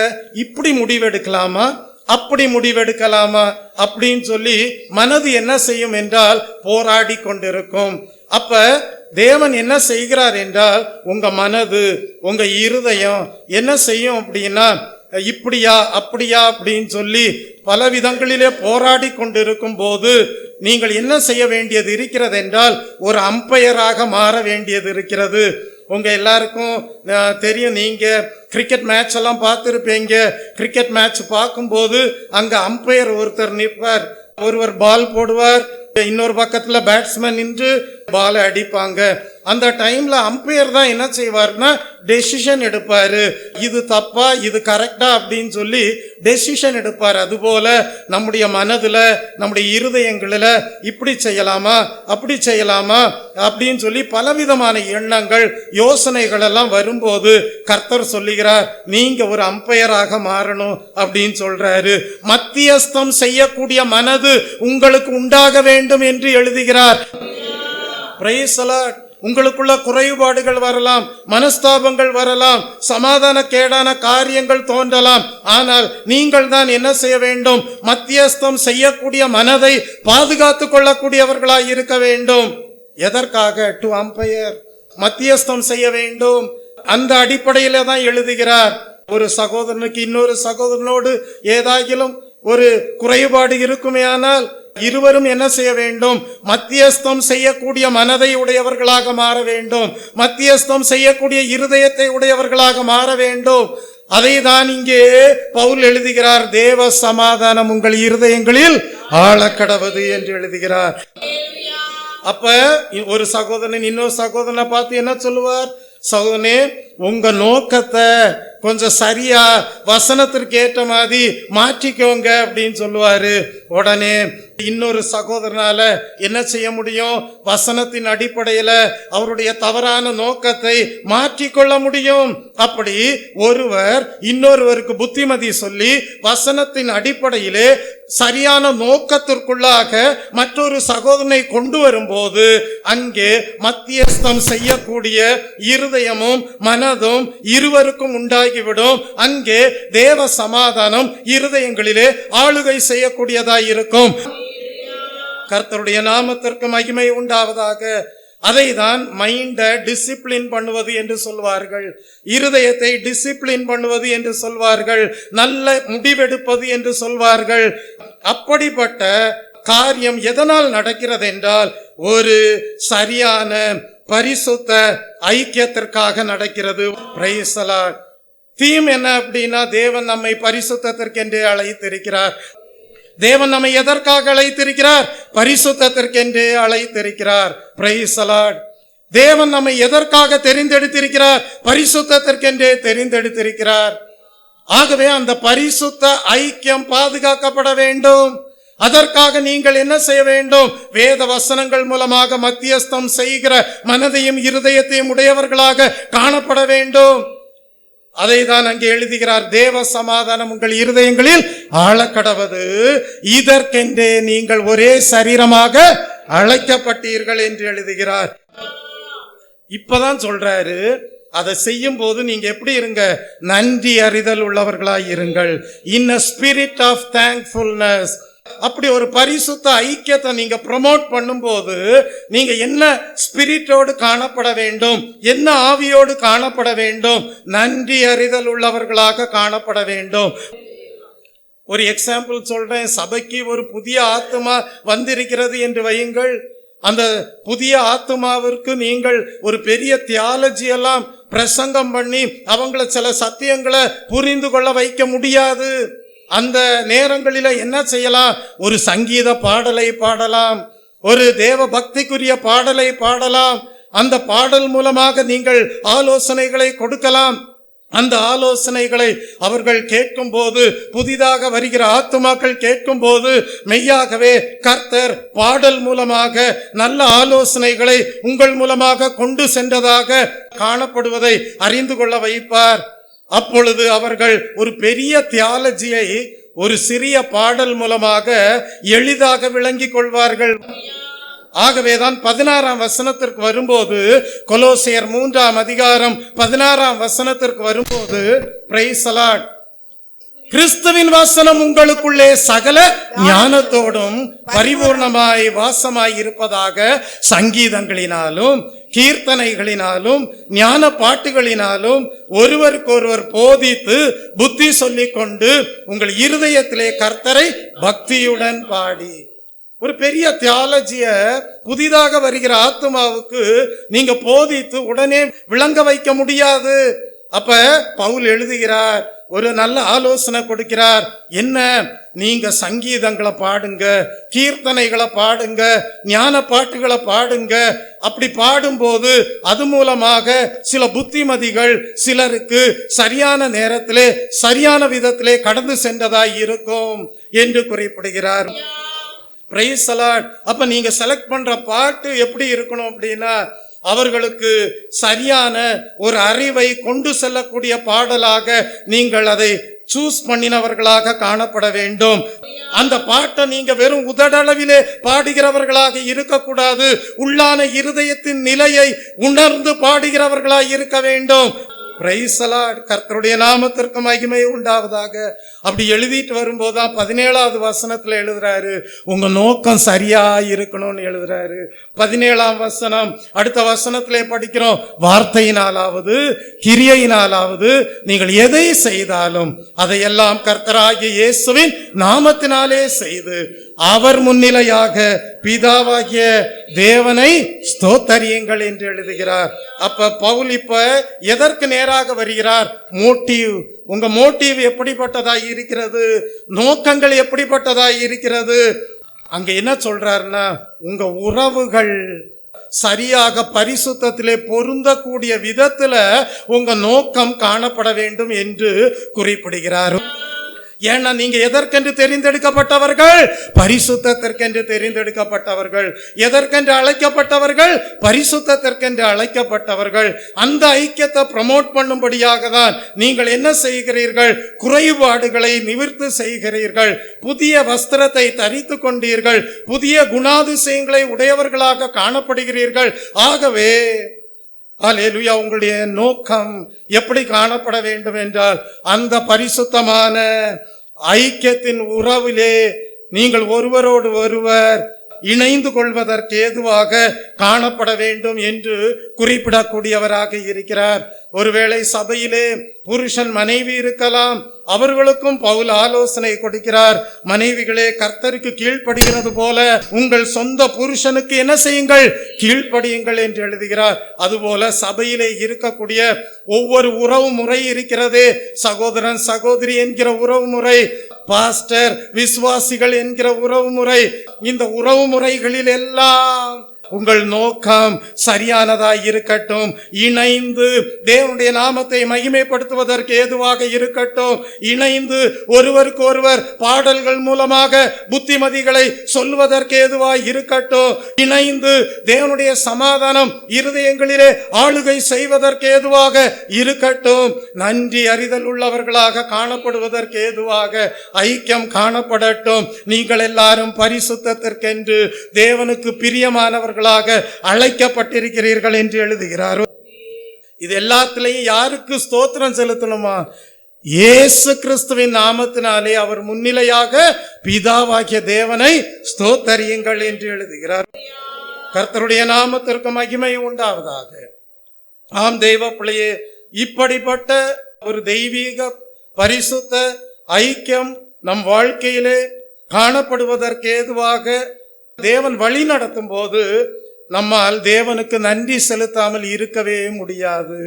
இப்படி முடிவெடுக்கலாமா, அப்படி முடிவெடுக்கலாமா அப்படின்னு சொல்லி மனது என்ன செய்யும் என்றால் போராடி கொண்டிருக்கும். அப்ப தேவன் என்ன செய்கிறார் என்றால், உங்க மனது, உங்க இருதயம் என்ன செய்யும் அப்படின்னா, இப்படியா அப்படியா அப்படின்னு சொல்லி பல விதங்களிலே போராடி கொண்டிருக்கும் போது நீங்கள் என்ன செய்ய வேண்டியது இருக்கிறது என்றால், ஒரு அம்பையராக மாற வேண்டியது இருக்கிறது. உங்க எல்லாருக்கும் தெரியும், நீங்க கிரிக்கெட் மேட்ச் எல்லாம் பார்த்துருப்பீங்க. கிரிக்கெட் மேட்ச் பார்க்கும்போது அங்க அம்பையர் ஒருத்தர் நிற்பார், ஒருவர் பால் போடுவார், இன்னொரு பக்கத்துல பேட்ஸ்மேன் நின்று பாலை அடிப்பாங்க. அந்த டைம்ல அம்பையர் தான் என்ன செய்வார்னா டெசிஷன் எடுப்பாரு, இது தப்பா இது கரெக்டா அப்படின்னு சொல்லி டெசிஷன் எடுப்பார். அதுபோல நம்முடைய மனதுல, நம்முடைய இருதயங்களில இப்படி செய்யலாமா அப்படி செய்யலாமா அப்படின்னு சொல்லி பலவிதமான எண்ணங்கள், யோசனைகள் எல்லாம் வரும்போது கர்த்தர் சொல்லுகிறார், நீங்க ஒரு அம்பையராக மாறணும் அப்படின்னு சொல்றாரு. மத்தியஸ்தம் செய்யக்கூடிய மனது உங்களுக்கு உண்டாக வேண்டும் என்று எழுதுகிறார். Praise the Lord. உங்களுக்குள்ள குறைபாடுகள் வரலாம், மனஸ்தாபங்கள் வரலாம், சமாதான கேடான காரியங்கள் தோன்றலாம். ஆனால் நீங்கள் தான் என்ன செய்ய வேண்டும்? மத்தியஸ்தம் செய்யக்கூடிய மனதை பாதுகாத்துக் கொள்ளக்கூடியவர்களாய் இருக்க வேண்டும். எதற்காக? டு அம்பையர், மத்தியஸ்தம் செய்ய வேண்டும். அந்த அடிப்படையில தான் எழுதுகிறார். ஒரு சகோதரனுக்கு இன்னொரு சகோதரனோடு ஏதாகிலும் ஒரு குறைபாடு இருக்குமே ஆனால் இருவரும் என்ன செய்ய வேண்டும்? மத்தியஸ்தம் செய்யக்கூடிய மனதை உடையவர்களாக மாற வேண்டும். மத்தியஸ்தம் செய்யக்கூடிய இருதயத்தை உடையவர்களாக மாற வேண்டும். அதை தான் இங்கே பவுல் எழுதுகிறார். தேவ சமாதானம் உங்கள் இருதயங்களில் ஆழக்கடவது என்று எழுதுகிறார். அப்ப ஒரு சகோதரன் இன்னொரு சகோதரனை பார்த்து என்ன சொல்லுவார்? சகோதரனே, உங்க நோக்கத்தை கொஞ்சம் சரியா வசனத்திற்கு ஏற்ற மாதிரி மாற்றிக்கோங்க அப்படின்னு சொல்லுவாரு. உடனே இன்னொரு சகோதரனால என்ன செய்ய முடியும்? வசனத்தின் அடிப்படையில அவருடைய தவறான நோக்கத்தை மாற்றிக்கொள்ள முடியும். அப்படி ஒருவர் இன்னொருவருக்கு புத்திமதி சொல்லி வசனத்தின் அடிப்படையிலே சரியான நோக்கத்திற்குள்ளாக மற்றொரு சகோதரனை கொண்டு வரும்போது அங்கே மத்தியஸ்தம் செய்யக்கூடிய இருதயமும் மனதும் இருவருக்கும் உண்டாகிவிடும். அங்கே தேவ சமாதானம் இருதயங்களிலே ஆளுகை செய்யக்கூடியதாய் இருக்கும். கர்த்தருடைய நாமத்திற்கு மகிமை உண்டாவதாக. அதை தான் மைண்டை டிசிப்ளின் பண்ணுவது என்று சொல்வார்கள், இருதயத்தை டிசிப்ளின் பண்ணுவது என்று சொல்வார்கள், நல்ல முடிவெடுப்பது என்று சொல்வார்கள். அப்படிப்பட்ட காரியம் எதனால் நடக்கிறது என்றால் ஒரு சரியான பரிசுத்த ஐக்கியத்திற்காக நடக்கிறது. Praise the Lord. தீம் என்ன அப்படின்னா, தேவன் நம்மை பரிசுத்தத்திற்கென்றே அழைத்திருக்கிறார். தேவன் நம்மை எதற்காக அழைத்திருக்கிறார்? பரிசுத்தத்திற்கென்றே அழைத்திருக்கிறார். Praise the Lord. தேவன் நம்மை எதற்காக தெரிந்தெடுத்திருக்கிறார்? பரிசுத்தத்திற்கென்றே தெரிந்தெடுத்திருக்கிறார். ஆகவே அந்த பரிசுத்த ஐக்கியம் பாதுகாக்கப்பட வேண்டும். அதற்காக நீங்கள் என்ன செய்ய வேண்டும்? வேத வசனங்கள் மூலமாக மத்தியஸ்தம் செய்கிற மனதையும் இருதயத்தையும் உடையவர்களாக காணப்பட வேண்டும். அதை தான் அங்கே எழுதுகிறார். தேவ சமாதானம் உங்கள் இருதயங்களில் ஆழக்கடவது, இதற்கென்றே நீங்கள் ஒரே சரீரமாக அழைக்கப்பட்டீர்கள் என்று எழுதுகிறார். இப்பதான் சொல்றாரு, அதை செய்யும் போது நீங்க எப்படி இருங்க? நன்றி அறிதல் உள்ளவர்களாய் இருங்கள். இன் a spirit of thankfulness. அப்படி ஒரு பரிசுத்த ஐக்கியத்தை நீங்க ப்ரமோட் பண்ணும்போது நீங்க என்ன ஸ்பிரிட்டோடு காணப்பட வேண்டும்? என்ன ஆவியோடு காணப்பட வேண்டும்? நன்றி அறிதல் உள்ளவர்களாக காணப்பட வேண்டும். ஒரு எக்ஸாம்பிள் சொல்றேன். சபைக்கு ஒரு புதிய ஆத்துமா வந்திருக்கிறது என்று வையுங்கள். அந்த புதிய ஆத்துமாவிற்கு நீங்கள் ஒரு பெரிய தியாலஜி எல்லாம் பிரசங்கம் பண்ணி அவங்கள சில சத்தியங்களை புரிந்து கொள்ள வைக்க முடியாது. அந்த நேரங்களில என்ன செய்யலாம்? ஒரு சங்கீத பாடலை பாடலாம், ஒரு தேவ பக்திக்குரிய பாடலை பாடலாம். அந்த பாடல் மூலமாக நீங்கள் ஆலோசனைகளை கொடுக்கலாம். அந்த ஆலோசனைகளை அவர்கள் கேட்கும் போது, புதிதாக வருகிற ஆத்துமாக்கள் கேட்கும் போது மெய்யாகவே கர்த்தர் பாடல் மூலமாக நல்ல ஆலோசனைகளை உங்கள் மூலமாக கொண்டு சென்றதாக காணப்படுவதை அறிந்து கொள்ள வைப்பார். அப்பொழுது அவர்கள் ஒரு பெரிய தியாலஜியை ஒரு சிறிய பாடல் மூலமாக எளிதாக விளங்கிக் கொள்வார்கள். ஆகவேதான் 16ஆம் வசனத்திற்கு வரும்போது, கொலோசியர் 3ஆம் அதிகாரம் 16ஆம் வசனத்திற்கு வரும்போது, பிரைஸ் தி லார்ட், கிறிஸ்துவின் வசனம் உங்களுக்குள்ளே சகல ஞானத்தோடும் பரிபூர்ணமாய் வாசமாய் இருப்பதாக சங்கீதங்களினாலும் கீர்த்தனைகளினாலும் ஞான பாட்டுகளினாலும் ஒருவருக்கொருவர் போதித்து புத்தி சொல்லிக் கொண்டு உங்கள் இருதயத்திலே கர்த்தரை பக்தியுடன் பாடி. ஒரு பெரிய தியாலஜிய புதிதாக வருகிற ஆத்மாவுக்கு நீங்க போதித்து உடனே விளங்க வைக்க முடியாது. அப்ப பவுல் எழுதுகிறார், ஒரு நல்ல ஆலோசனை கொடுக்கிறார். என்ன? நீங்க சங்கீதங்களை பாடுங்க, கீர்த்தனைகளை பாடுங்க, ஞான பாட்டுகளை பாடுங்க. அப்படி பாடும்போது அது மூலமாக சில புத்திமதிகள் சிலருக்கு சரியான நேரத்திலே சரியான விதத்திலே கடந்து சென்றதாய் இருக்கும் என்று குறிப்பிடுகிறார். Praise the Lord. அப்ப நீங்க செலக்ட் பண்ற பாட்டு எப்படி இருக்கணும் அப்படின்னா, அவர்களுக்கு சரியான ஒரு அறிவை கொண்டு செல்லக்கூடிய பாடலாக நீங்கள் அதை சூஸ் பண்ணினவர்களாக காணப்பட வேண்டும். அந்த பாட்டை நீங்க வெறும் உதடளவிலே பாடுகிறவர்களாக இருக்கக்கூடாது. உள்ளான இருதயத்தின் நிலையை உணர்ந்து பாடுகிறவர்களாக இருக்க வேண்டும். Praise the Lord. கர்த்தருடைய நாமத்திற்கு மகிமை உண்டாவதாக. அப்படி எழுதிட்டு வரும்போதுதான் 17வது வசனத்துல எழுதுறாரு, உங்க நோக்கம் சரியா இருக்கணும்னு எழுதுறாரு. 17ஆம் வசனம். அடுத்த வசனத்திலே படிக்கிறோம், வார்த்தையினாலாவது கிரியையினாலாவது நீங்கள் எதை செய்தாலும் அதையெல்லாம் கர்த்தராகிய இயேசுவின் நாமத்தினாலே செய்து அவர் முன்னிலையாக பிதாவாகிய தேவனை ஸ்தோத்தரியுங்கள் என்று எழுதுகிறார். அப்ப பவுல் இப்ப எதற்கு நேராக வருகிறார்? மோட்டிவ். உங்க மோட்டிவ் எப்படிப்பட்டதாய் இருக்கிறது? நோக்கங்கள் எப்படிப்பட்டதாய் இருக்கிறது? அங்க என்ன சொல்றாருன்னா, உங்க உறவுகள் சரியாக பரிசுத்தத்திலே பொருந்தக்கூடிய விதத்துல உங்க நோக்கம் காணப்பட வேண்டும் என்று குறிப்பிடுகிறார். ஏன்னா நீங்க எதற்கென்று தெரிந்தெடுக்கப்பட்டவர்கள்? பரிசுத்தத்திற்கென்று தெரிந்தெடுக்கப்பட்டவர்கள். எதற்கென்று அழைக்கப்பட்டவர்கள்? பரிசுத்தத்திற்கென்று அழைக்கப்பட்டவர்கள். அந்த ஐக்கியத்தை ப்ரமோட் பண்ணும்படியாக தான் நீங்கள் என்ன செய்கிறீர்கள்? குறைபாடுகளை நிவர்த்தி செய்கிறீர்கள். புதிய வஸ்திரத்தை தரித்து கொண்டீர்கள். புதிய குணாதிசயங்களை உடையவர்களாக காணப்படுகிறீர்கள். ஆகவே அல்லேலூயா, உங்களுடைய நோக்கம் எப்படி காணப்பட வேண்டும் என்றால், அந்த பரிசுத்தமான ஐக்கியத்தின் உறவிலே நீங்கள் ஒருவரோடு ஒருவர் இணைந்து கொள்வதற்கு ஏதுவாக காணப்பட வேண்டும் என்று குறிப்பிடக்கூடியவராக இருக்கிறார். ஒருவேளை சபையிலே புருஷன் மனைவி இருக்கலாம். அவர்களுக்கும் பவுல் ஆலோசனை கொடுக்கிறார். மனைவிகளே, கர்த்தருக்கு கீழ்ப்படுகிறது போல உங்கள் சொந்த புருஷனுக்கு என்ன செய்யுங்கள்? கீழ்ப்படியுங்கள் என்று எழுதுகிறார். அதுபோல சபையிலே இருக்கக்கூடிய ஒவ்வொரு உறவு முறை இருக்கிறதே, சகோதரன் சகோதரி என்கிற உறவு முறை, பாஸ்டர் விசுவாசிகள் என்கிற உறவு முறை, இந்த உறவு முறைகளில் எல்லாம் உங்கள் நோக்கம் சரியானதாய் இருக்கட்டும். இணைந்து தேவனுடைய நாமத்தை மகிமைப்படுத்துவதற்கு ஏதுவாக இருக்கட்டும். இணைந்து ஒருவருக்கு ஒருவர் பாடல்கள் மூலமாக புத்திமதிகளை சொல்வதற்கு ஏதுவாய் இருக்கட்டும். இணைந்து தேவனுடைய சமாதானம் இருதயங்களிலே ஆளுகை செய்வதற்கு ஏதுவாக இருக்கட்டும். நன்றி அறிதல் உள்ளவர்களாக காணப்படுவதற்கு ஏதுவாக ஐக்கியம் காணப்படட்டும். நீங்கள் எல்லாரும் பரிசுத்தத்திற்கென்று தேவனுக்கு பிரியமானவர்கள் அழைக்கப்பட்டிருக்கிறீர்கள் என்று எழுதுகிறார். இது எல்லாத்திலையும் யாருக்கு ஸ்தோத்திரம் செலுத்தணுமா? இயேசு கிறிஸ்துவின் நாமத்தினாலே அவர் முன்னிலையாக பிதாவாகிய தேவனை ஸ்தோத்தரியுங்கள் என்று எழுதுகிறார். கர்த்தருடைய நாமத்திற்கு மகிமை உண்டாவதாக. ஆம் தெய்வ பிள்ளையே, இப்படிப்பட்ட ஒரு தெய்வீக பரிசுத்த ஐக்கியம் நம் வாழ்க்கையிலே காணப்படுவதற்கு ஏதுவாக தேவன் வழி நடத்தும் போது நம்மால் தேவனுக்கு நன்றி செலுத்தாமல் இருக்கவே முடியாது.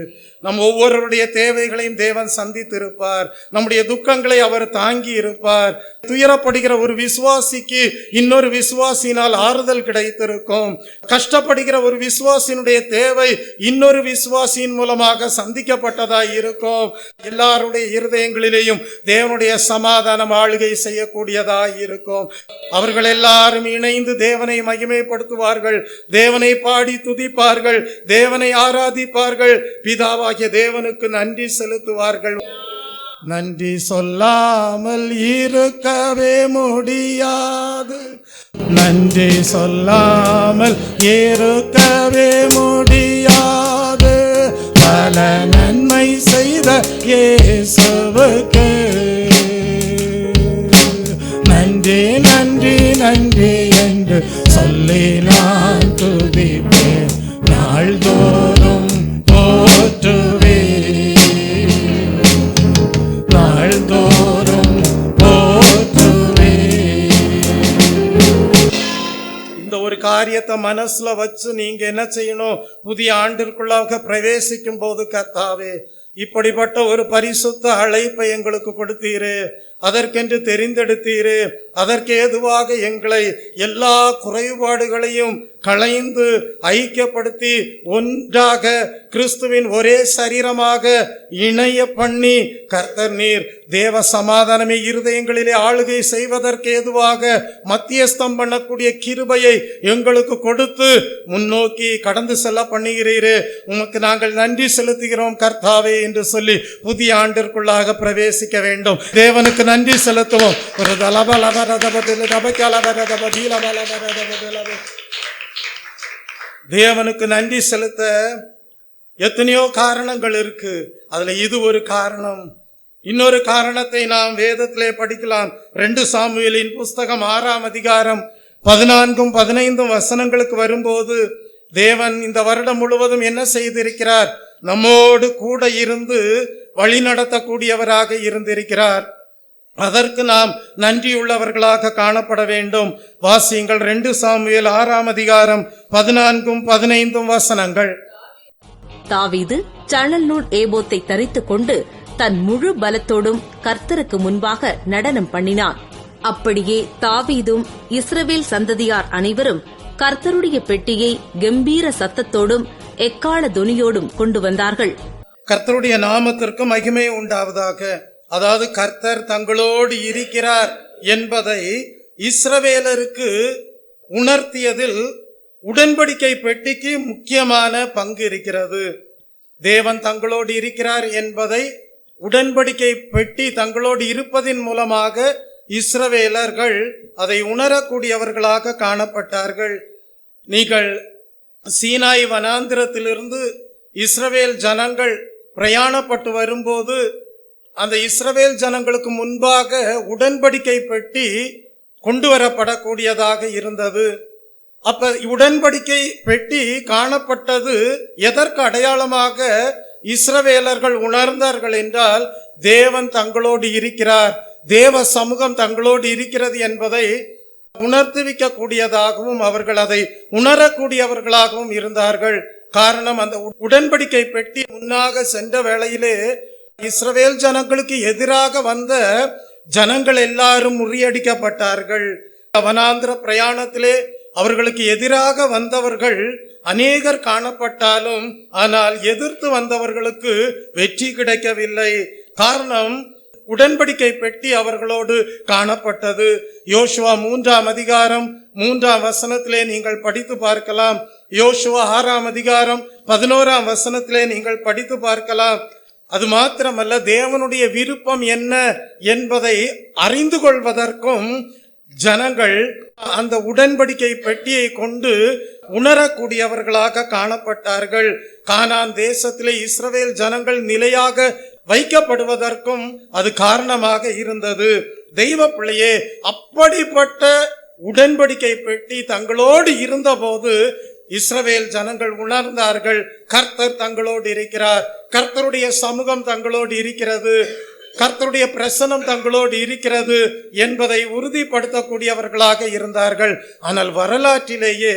நம் ஒவ்வொருவருடைய தேவைகளையும் தேவன் சந்தித்திருப்பார். நம்முடைய துக்கங்களை அவர் தாங்கி இருப்பார். துயரப்படுகிற ஒரு விசுவாசிக்கு இன்னொரு விசுவாசியினால் ஆறுதல் கிடைத்திருக்கும். கஷ்டப்படுகிற ஒரு விசுவாசியினுடைய தேவை இன்னொரு விசுவாசியின் மூலமாக சந்திக்கப்பட்டதாய் இருக்கும். எல்லாருடைய இருதயங்களிலேயும் தேவனுடைய சமாதானம் ஆளுகை செய்யக்கூடியதாய் இருக்கும். அவர்கள் எல்லாரும் இணைந்து தேவனை மகிமைப்படுத்துவார்கள். தேவனை பாடி துதிப்பார்கள். தேவனை ஆராதிப்பார்கள். பிதாவாகிய தேவனுக்கு நன்றி செலுத்துவார்கள். நன்றி சொல்லாமல் இருக்கவே முடியாது. நன்றி சொல்லாமல் இருக்கவே முடியாது. பல நன்மை செய்த இயேசுவுக்கு நன்றி நன்றி நன்றி என்று சொல்லி நான் துதிப்பேன். நாள்தோறும் போற்றுவே, நாள்தோறும் போற்றுவே. இந்த ஒரு காரியத்தை மனசுல வச்சு நீங்க என்ன செய்யணும்? புதிய ஆண்டிற்குள்ளாக பிரவேசிக்கும் போது, கர்த்தாவே, இப்படிப்பட்ட ஒரு பரிசுத்த அழைப்பை எங்களுக்கு கொடுத்தீரே, அதற்கென்று தெரிந்தெடுத்தீரே. அதற்கு ஏதுவாக எங்களை எல்லா குறைபாடுகளையும் களைந்து ஐக்கியப்படுத்தி ஒன்றாக கிறிஸ்துவின் ஒரே சரீரமாக இணைய பண்ணி கர்த்தர் நீர் தேவ சமாதானமே இருதயங்களிலே ஆளுகை செய்வதற்கு ஏதுவாக மத்தியஸ்தம் பண்ணக்கூடிய கிருபையை எங்களுக்கு கொடுத்து முன்னோக்கி கடந்து செல்ல பண்ணுகிறீரே. உமக்கு நாங்கள் நன்றி செலுத்துகிறோம் கர்த்தாவே என்று சொல்லி புதிய ஆண்டிற்குள்ளாக பிரவேசிக்க வேண்டும். தேவனுக்கு நன்றி செலுத்துவோம். தேவனுக்கு நன்றி செலுத்த எத்தனையோ காரணங்கள் இருக்கு. அதுல இது ஒரு காரணம். இன்னொரு காரணத்தை நாம் வேதத்திலே படிக்கலாம். 2 சாமுவேலின் புஸ்தகம் 6ஆம் அதிகாரம் 14-15 வசனங்களுக்கு வரும்போது தேவன் இந்த வருடம் முழுவதும் என்ன செய்திருக்கிறார்? நம்மோடு கூட இருந்து வழி நடத்தக்கூடியவராக இருந்திருக்கிறார். அதற்கு நாம் நன்றியுள்ளவர்களாக காணப்பட வேண்டும். வாசியுங்கள் 2 சாமுவேல் 6ஆம் அதிகாரம் 14-15 வசனங்கள். தாவீது சணல் நூல் ஏபோத்தை தரித்துக் கொண்டு தன் முழு பலத்தோடும் கர்த்தருக்கு முன்பாக நடனம் பண்ணினான். அப்படியே தாவீதும் இஸ்ரவேல் சந்ததியார் அனைவரும் கர்த்தருடைய பெட்டியை கம்பீர சத்தத்தோடும் எக்காள தொனியோடும் கொண்டு வந்தார்கள். கர்த்தருடைய நாமத்திற்கு மகிமை உண்டாவதாக. அதாவது கர்த்தர் தங்களோடு இருக்கிறார் என்பதை இஸ்ரவேலருக்கு உணர்த்தியதில் உடன்படிக்கை பெட்டிக்கு முக்கியமான பங்கு இருக்கிறது. தேவன் தங்களோடு இருக்கிறார் என்பதை உடன்படிக்கை பெட்டி தங்களோடு இருப்பதின் மூலமாக இஸ்ரவேலர்கள் அதை உணரக்கூடியவர்களாக காணப்பட்டார்கள். நீங்கள் சீனாய் வனாந்திரத்திலிருந்து இஸ்ரவேல் ஜனங்கள் பிரயாணப்பட்டு வரும்போது அந்த இஸ்ரவேல் ஜனங்களுக்கு முன்பாக உடன்படிக்கை பெட்டி கொண்டு வரப்படக்கூடியதாக இருந்தது. அப்ப உடன்படிக்கை பெட்டி காணப்பட்டது எதற்கு அடையாளமாக இஸ்ரவேலர்கள் உணர்ந்தார்கள் என்றால், தேவன் தங்களோடு இருக்கிறார், தேவ சமூகம் தங்களோடு இருக்கிறது என்பதை உணர்த்துவிக்க கூடியதாகவும் அவர்கள் அதை உணரக்கூடியவர்களாகவும் இருந்தார்கள். காரணம், அந்த உடன்படிக்கை பெட்டி முன்னாக சென்ற வேளையிலே இஸ்ரவேல் ஜனங்களுக்கு எதிராக வந்த ஜனங்கள் எல்லாரும் முறியடிக்கப்பட்டார்கள். வனாந்திர பிரயாணத்திலே அவர்களுக்கு எதிராக வந்தவர்கள் அநேகர் காணப்பட்டாலும் ஆனால் எதிர்த்து வந்தவர்களுக்கு வெற்றி கிடைக்கவில்லை. காரணம், உடன்படிக்கை பெட்டி அவர்களோடு காணப்பட்டது. யோசுவா 3ஆம் அதிகாரம் 3ஆம் வசனத்திலே நீங்கள் படித்து பார்க்கலாம். யோசுவா 6ஆம் அதிகாரம் 11ஆம் வசனத்திலே நீங்கள் படித்து பார்க்கலாம். அது மாத்திரமல்ல, தேவனுடைய விருப்பம் என்ன என்பதை அறிந்து கொள்வதற்கும் ஜனங்கள் அந்த உடன்படிக்கை பெட்டியை கொண்டு உணரக்கூடியவர்களாக காணப்பட்டார்கள். கானான் தேசத்திலே இஸ்ரவேல் ஜனங்கள் நிலையாக வைக்கப்படுவதற்கும் அது காரணமாக இருந்தது. தெய்வ பிள்ளையே, அப்படிப்பட்ட உடன்படிக்கை பெட்டி தங்களோடு இருந்தபோது இஸ்ரவேல் ஜனங்கள் உணர்ந்தார்கள், கர்த்தர் தங்களோடு இருக்கிறார், கர்த்தருடைய சமூகம் தங்களோடு இருக்கிறது, கர்த்தருடைய பிரசன்னம் தங்களோடு இருக்கிறது என்பதை உறுதிப்படுத்தக்கூடியவர்களாக இருந்தார்கள். ஆனால் வரலாற்றிலேயே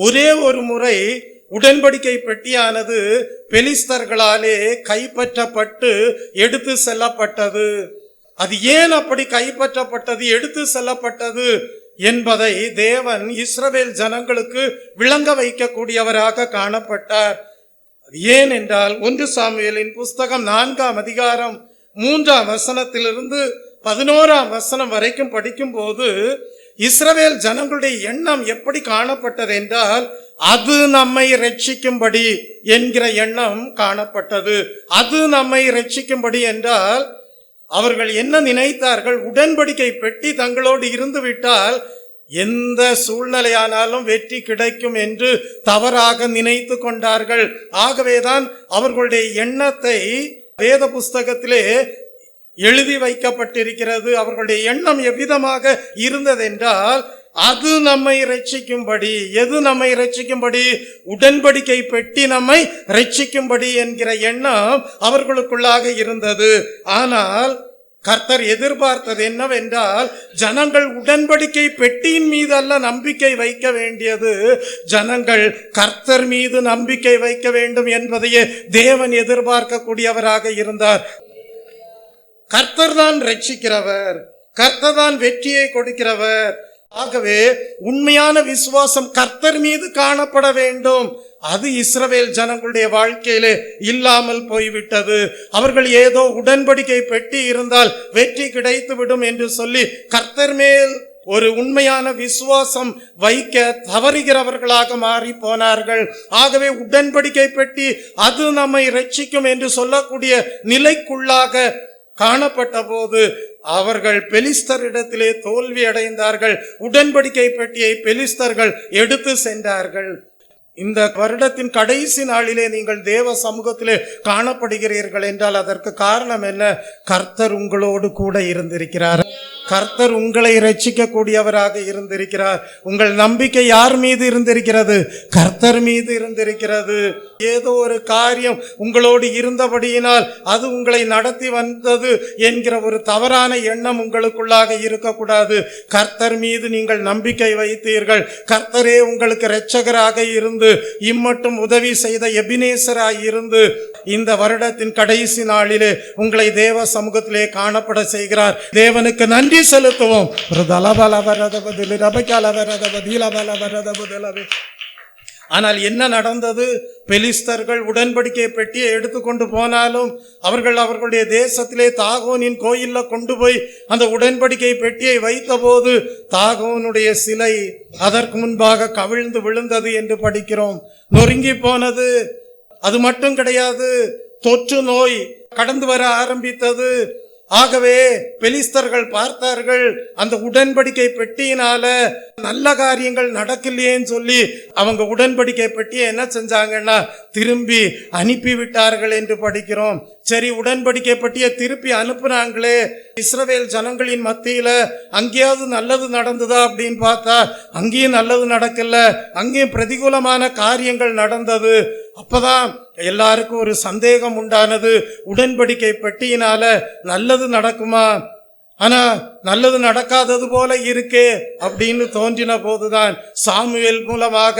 ஒரே ஒரு முறை உடன்படிக்கை பெட்டியானது பெலிஸ்தர்களாலே கைப்பற்றப்பட்டு எடுத்து செல்லப்பட்டது. அது ஏன் அப்படி கைப்பற்றப்பட்டது, எடுத்து செல்லப்பட்டது என்பதை தேவன் இஸ்ரவேல் ஜனங்களுக்கு விளங்க வைக்கக்கூடியவராக காணப்பட்டார். ஏன் என்றால் 1 சாமுவேலின் புஸ்தகம் 4ஆம் அதிகாரம் 3ஆம் வசனத்திலிருந்து 11ஆம் வசனம் வரைக்கும் படிக்கும் போது இஸ்ரவேல் ஜனங்களுடைய எண்ணம் எப்படி காணப்பட்டது என்றால், அது நம்மை ரட்சிக்கும்படி என்கிற எண்ணம் காணப்பட்டது. அது நம்மை ரட்சிக்கும்படி என்றால் அவர்கள் என்ன நினைத்தார்கள், உடன்படிக்கை பெட்டி தங்களோடு இருந்து விட்டால் எந்த சூழ்நிலையானாலும் வெற்றி கிடைக்கும் என்று தவறாக நினைத்து கொண்டார்கள். ஆகவேதான் அவர்களுடைய எண்ணத்தை வேத புஸ்தகத்திலே எழுதி வைக்கப்பட்டிருக்கிறது. அவர்களுடைய எண்ணம் எவ்விதமாக இருந்ததென்றால், அது நம்மை ரட்சிக்கும்படி. எது நம்மை ரட்சிக்கும்படி? உடன்படிக்கை பெட்டி நம்மை ரட்சிக்கும்படி என்கிற எண்ணம் அவர்களுக்குள்ளாக இருந்தது. ஆனால் கர்த்தர் எதிர்பார்த்தது என்னவென்றால், ஜனங்கள் உடன்படிக்கை பெட்டியின் மீது அல்ல நம்பிக்கை வைக்க வேண்டியது, ஜனங்கள் கர்த்தர் மீது நம்பிக்கை வைக்க வேண்டும் என்பதையே தேவன் எதிர்பார்க்கக்கூடியவராக இருந்தார். கர்த்தர் தான் ரட்சிக்கிறவர், கர்த்தர் தான் வெற்றியை கொடுக்கிறவர். ஆகவே உண்மையான விசுவாசம் கர்த்தர் மீது காணப்பட வேண்டும். அது இஸ்ரவேல் ஜனங்களுடைய வாழ்க்கையிலே இல்லாமல் போய்விட்டது. அவர்கள் ஏதோ உடன்படிக்கை பெட்டி இருந்தால் வெற்றி கிடைத்து விடும் என்று சொல்லி கர்த்தர் மேல் ஒரு உண்மையான விசுவாசம் வைக்க தவறுகிறவர்களாக மாறி போனார்கள். ஆகவே உடன்படிக்கை பெட்டி அது நம்மை ரட்சிக்கும் என்று சொல்லக்கூடிய நிலைக்குள்ளாக காணப்பட்ட போது அவர்கள் பெலிஸ்தரிடத்திலே தோல்வி அடைந்தார்கள். உடன்படிக்கை பெட்டியை பெலிஸ்தர்கள் எடுத்து சென்றார்கள். இந்த வருடத்தின் கடைசி நாளிலே நீங்கள் தேவ சமூகத்திலே காணப்படுகிறீர்கள் என்றால் அதற்கு காரணம் என்ன? கர்த்தர் உங்களோடு கூட இருந்திருக்கிறார். கர்த்தர் உங்களை ரட்சிக்க கூடியவராக இருந்திருக்கிறார். உங்கள் நம்பிக்கை யார் மீது இருந்திருக்கிறது? கர்த்தர் மீது இருந்திருக்கிறது. ஏதோ ஒரு காரியம் உங்களோடு இருந்தபடியினால் அது உங்களை நடத்தி வந்தது என்கிற ஒரு தவறான எண்ணம் உங்களுக்குள்ளாக இருக்கக்கூடாது. கர்த்தர் மீது நீங்கள் நம்பிக்கை வைத்தீர்கள். கர்த்தரே உங்களுக்கு இரட்சகராக இருந்து இம்மட்டும் உதவி செய்த எபினேசராய் இருந்து இந்த வருடத்தின் கடைசி நாளிலே உங்களை தேவ சமூகத்திலே காணப்பட செய்கிறார். தேவனுக்கு நன்றி செலுத்துவோம். ஆனால் என்ன நடந்தது? பெலிஸ்தர்கள் உடன்படிக்கை பெட்டியை எடுத்துக்கொண்டு போனாலும் அவர்கள் அவர்களுடைய தேசத்திலே தாகோனின் கோயில்ல கொண்டு போய் அந்த உடன்படிக்கை பெட்டியை வைத்த போது தாகோனுடைய சிலை அதற்கு முன்பாக கவிழ்ந்து விழுந்தது என்று படிக்கிறோம். நொறுங்கி போனது. அது மட்டும் கிடையாது, தொற்று நோய் கடந்து வர ஆரம்பித்தது. ஆகவே பெலிஸ்தர்கள் பார்த்தார்கள், அந்த உடன்படிக்கை பெட்டியினால நல்ல காரியங்கள் நடக்கலையேன்னு சொல்லி அவங்க உடன்படிக்கை பெட்டியை என்ன செஞ்சாங்கன்னா திரும்பி அனுப்பி விட்டார்கள் என்று படிக்கிறோம். சரி, உடன்படிக்கை பெட்டியை திருப்பி அனுப்புனாங்களே, இஸ்ரவேல் ஜனங்களின் மத்தியில அங்கேயாவது நல்லது நடந்ததா அப்படின்னு பார்த்தா அங்கேயும் நல்லது நடக்கல. அங்கேயும் பிரதிகூலமான காரியங்கள் நடந்தது. அப்பதான் எல்லாருக்கும் ஒரு சந்தேகம் உண்டானது. உடன்படிக்கை பெட்டியினால நல்லது நடக்குமா? ஆனா நல்லது நடக்காதது போல இருக்கே அப்படின்னு தோன்றின போதுதான் சாமுவேல் மூலமாக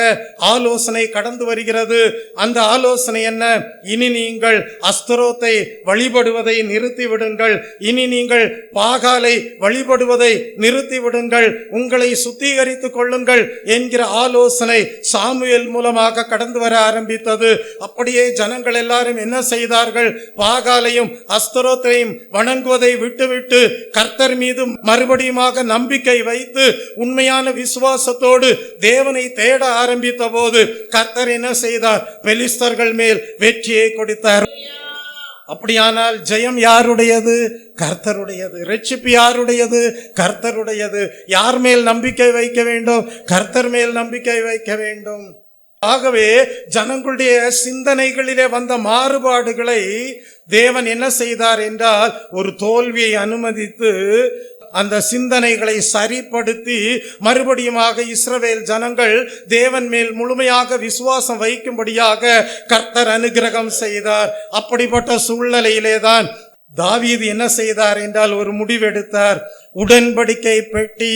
ஆலோசனை கடந்து வருகிறது. அந்த ஆலோசனை என்ன? இனி நீங்கள் அஸ்தரோத்தை வழிபடுவதை நிறுத்தி விடுங்கள். இனி நீங்கள் பாகாலை வழிபடுவதை நிறுத்தி விடுங்கள். உங்களை சுத்திகரித்துக் கொள்ளுங்கள் என்கிற ஆலோசனை சாமுவேல் மூலமாக கடந்து வர ஆரம்பித்தது. அப்படியே ஜனங்கள் எல்லாரும் என்ன செய்தார்கள்? பாகாலையும் அஸ்தரோத்தையும் வணங்குவதை விட்டுவிட்டு கர்த்தர் மீது மறுபடியுமாக நம்பிக்கை வைத்து உண்மையான விசுவாசத்தோடு தேவனை தேட ஆரம்பித்த போது கர்த்தர் என்ன செய்தார்? பெலிஸ்தர்கள் மேல் வெற்றியை கொடுத்தார். அப்படியானால் ஜெயம் யாருடையது? கர்த்தருடையது. ரட்சிப்பு யாருடையது? கர்த்தருடையது. யார் மேல் நம்பிக்கை வைக்க வேண்டும்? கர்த்தர் மேல் நம்பிக்கை வைக்க வேண்டும். ஆகவே ஜனங்களுடைய சிந்தனைகளிலே வந்த மாறுபாடுகளை தேவன் என்ன செய்தார் என்றால் ஒரு தோல்வியை அனுமதித்து அந்த சிந்தனைகளை சரிப்படுத்தி மறுபடியுமாக இஸ்ரவேல் ஜனங்கள் தேவன் மேல் முழுமையாக விசுவாசம் வைக்கும்படியாக கர்த்தர் அனுகிரகம் செய்தார். அப்படிப்பட்ட சூழ்நிலையிலே தான் தாவீது என்ன செய்தார் என்றால் ஒரு முடிவெடுத்தார். உடன்படிக்கை பெட்டி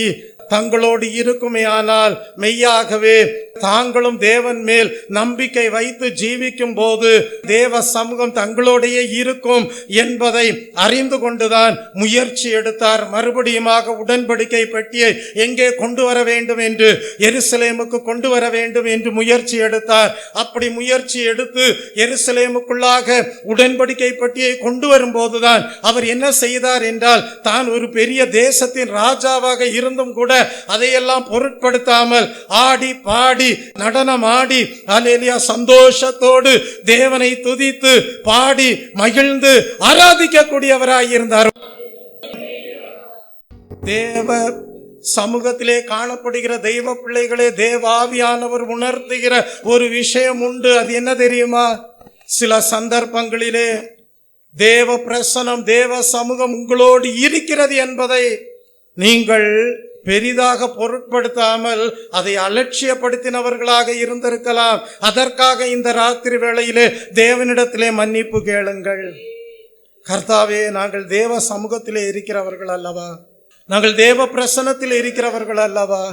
தங்களோடு இருக்குமே ஆனால் மெய்யாகவே தாங்களும் தேவன் மேல் நம்பிக்கை வைத்து ஜீவிக்கும் போது தேவ சமூகம் தங்களோடையே இருக்கும் என்பதை அறிந்து கொண்டுதான் முயற்சி எடுத்தார். மறுபடியுமாக உடன்படிக்கை பெட்டியை எங்கே கொண்டு வர வேண்டும் என்று, எருசலேமுக்கு கொண்டு வர வேண்டும் என்று முயற்சி எடுத்தார். அப்படி முயற்சி எடுத்து எருசலேமுக்குள்ளாக உடன்படிக்கை பெட்டியை கொண்டு வரும் போதுதான் அவர் என்ன செய்தார் என்றால் தான் ஒரு பெரிய தேசத்தின் ராஜாவாக இருந்தும் கூட அதையெல்லாம் பொருட்படுத்தாமல் ஆடி பாடி நடனம் ஆடி அல்லேலூயா சந்தோஷத்தோடு தேவனை துதித்து பாடி மகிழ்ந்து ஆராதிக்கக்கூடியவராய் இருந்தார். தேவ சமூகத்திலே காணப்படுகிற தெய்வ பிள்ளைகளே, தேவாவியானவர் உணர்த்துகிற ஒரு விஷயம் உண்டு. அது என்ன தெரியுமா? சில சந்தர்ப்பங்களிலே தேவ பிரசனம், தேவ சமூகம் உங்களோடு இருக்கிறது என்பதை நீங்கள் பெரிதாக பொருட்படுத்தாமல் அதை அலட்சியப்படுத்தினவர்களாக இருந்திருக்கலாம். அதற்காக இந்த ராத்திரி வேளையிலே தேவனிடத்திலே மன்னிப்பு கேளுங்கள். கர்த்தாவே, நாங்கள் தேவ சமூகத்திலே இருக்கிறவர்கள் அல்லவா? நாங்கள் தேவ பிரசன்னத்தில் இருக்கிறவர்கள் அல்லவா?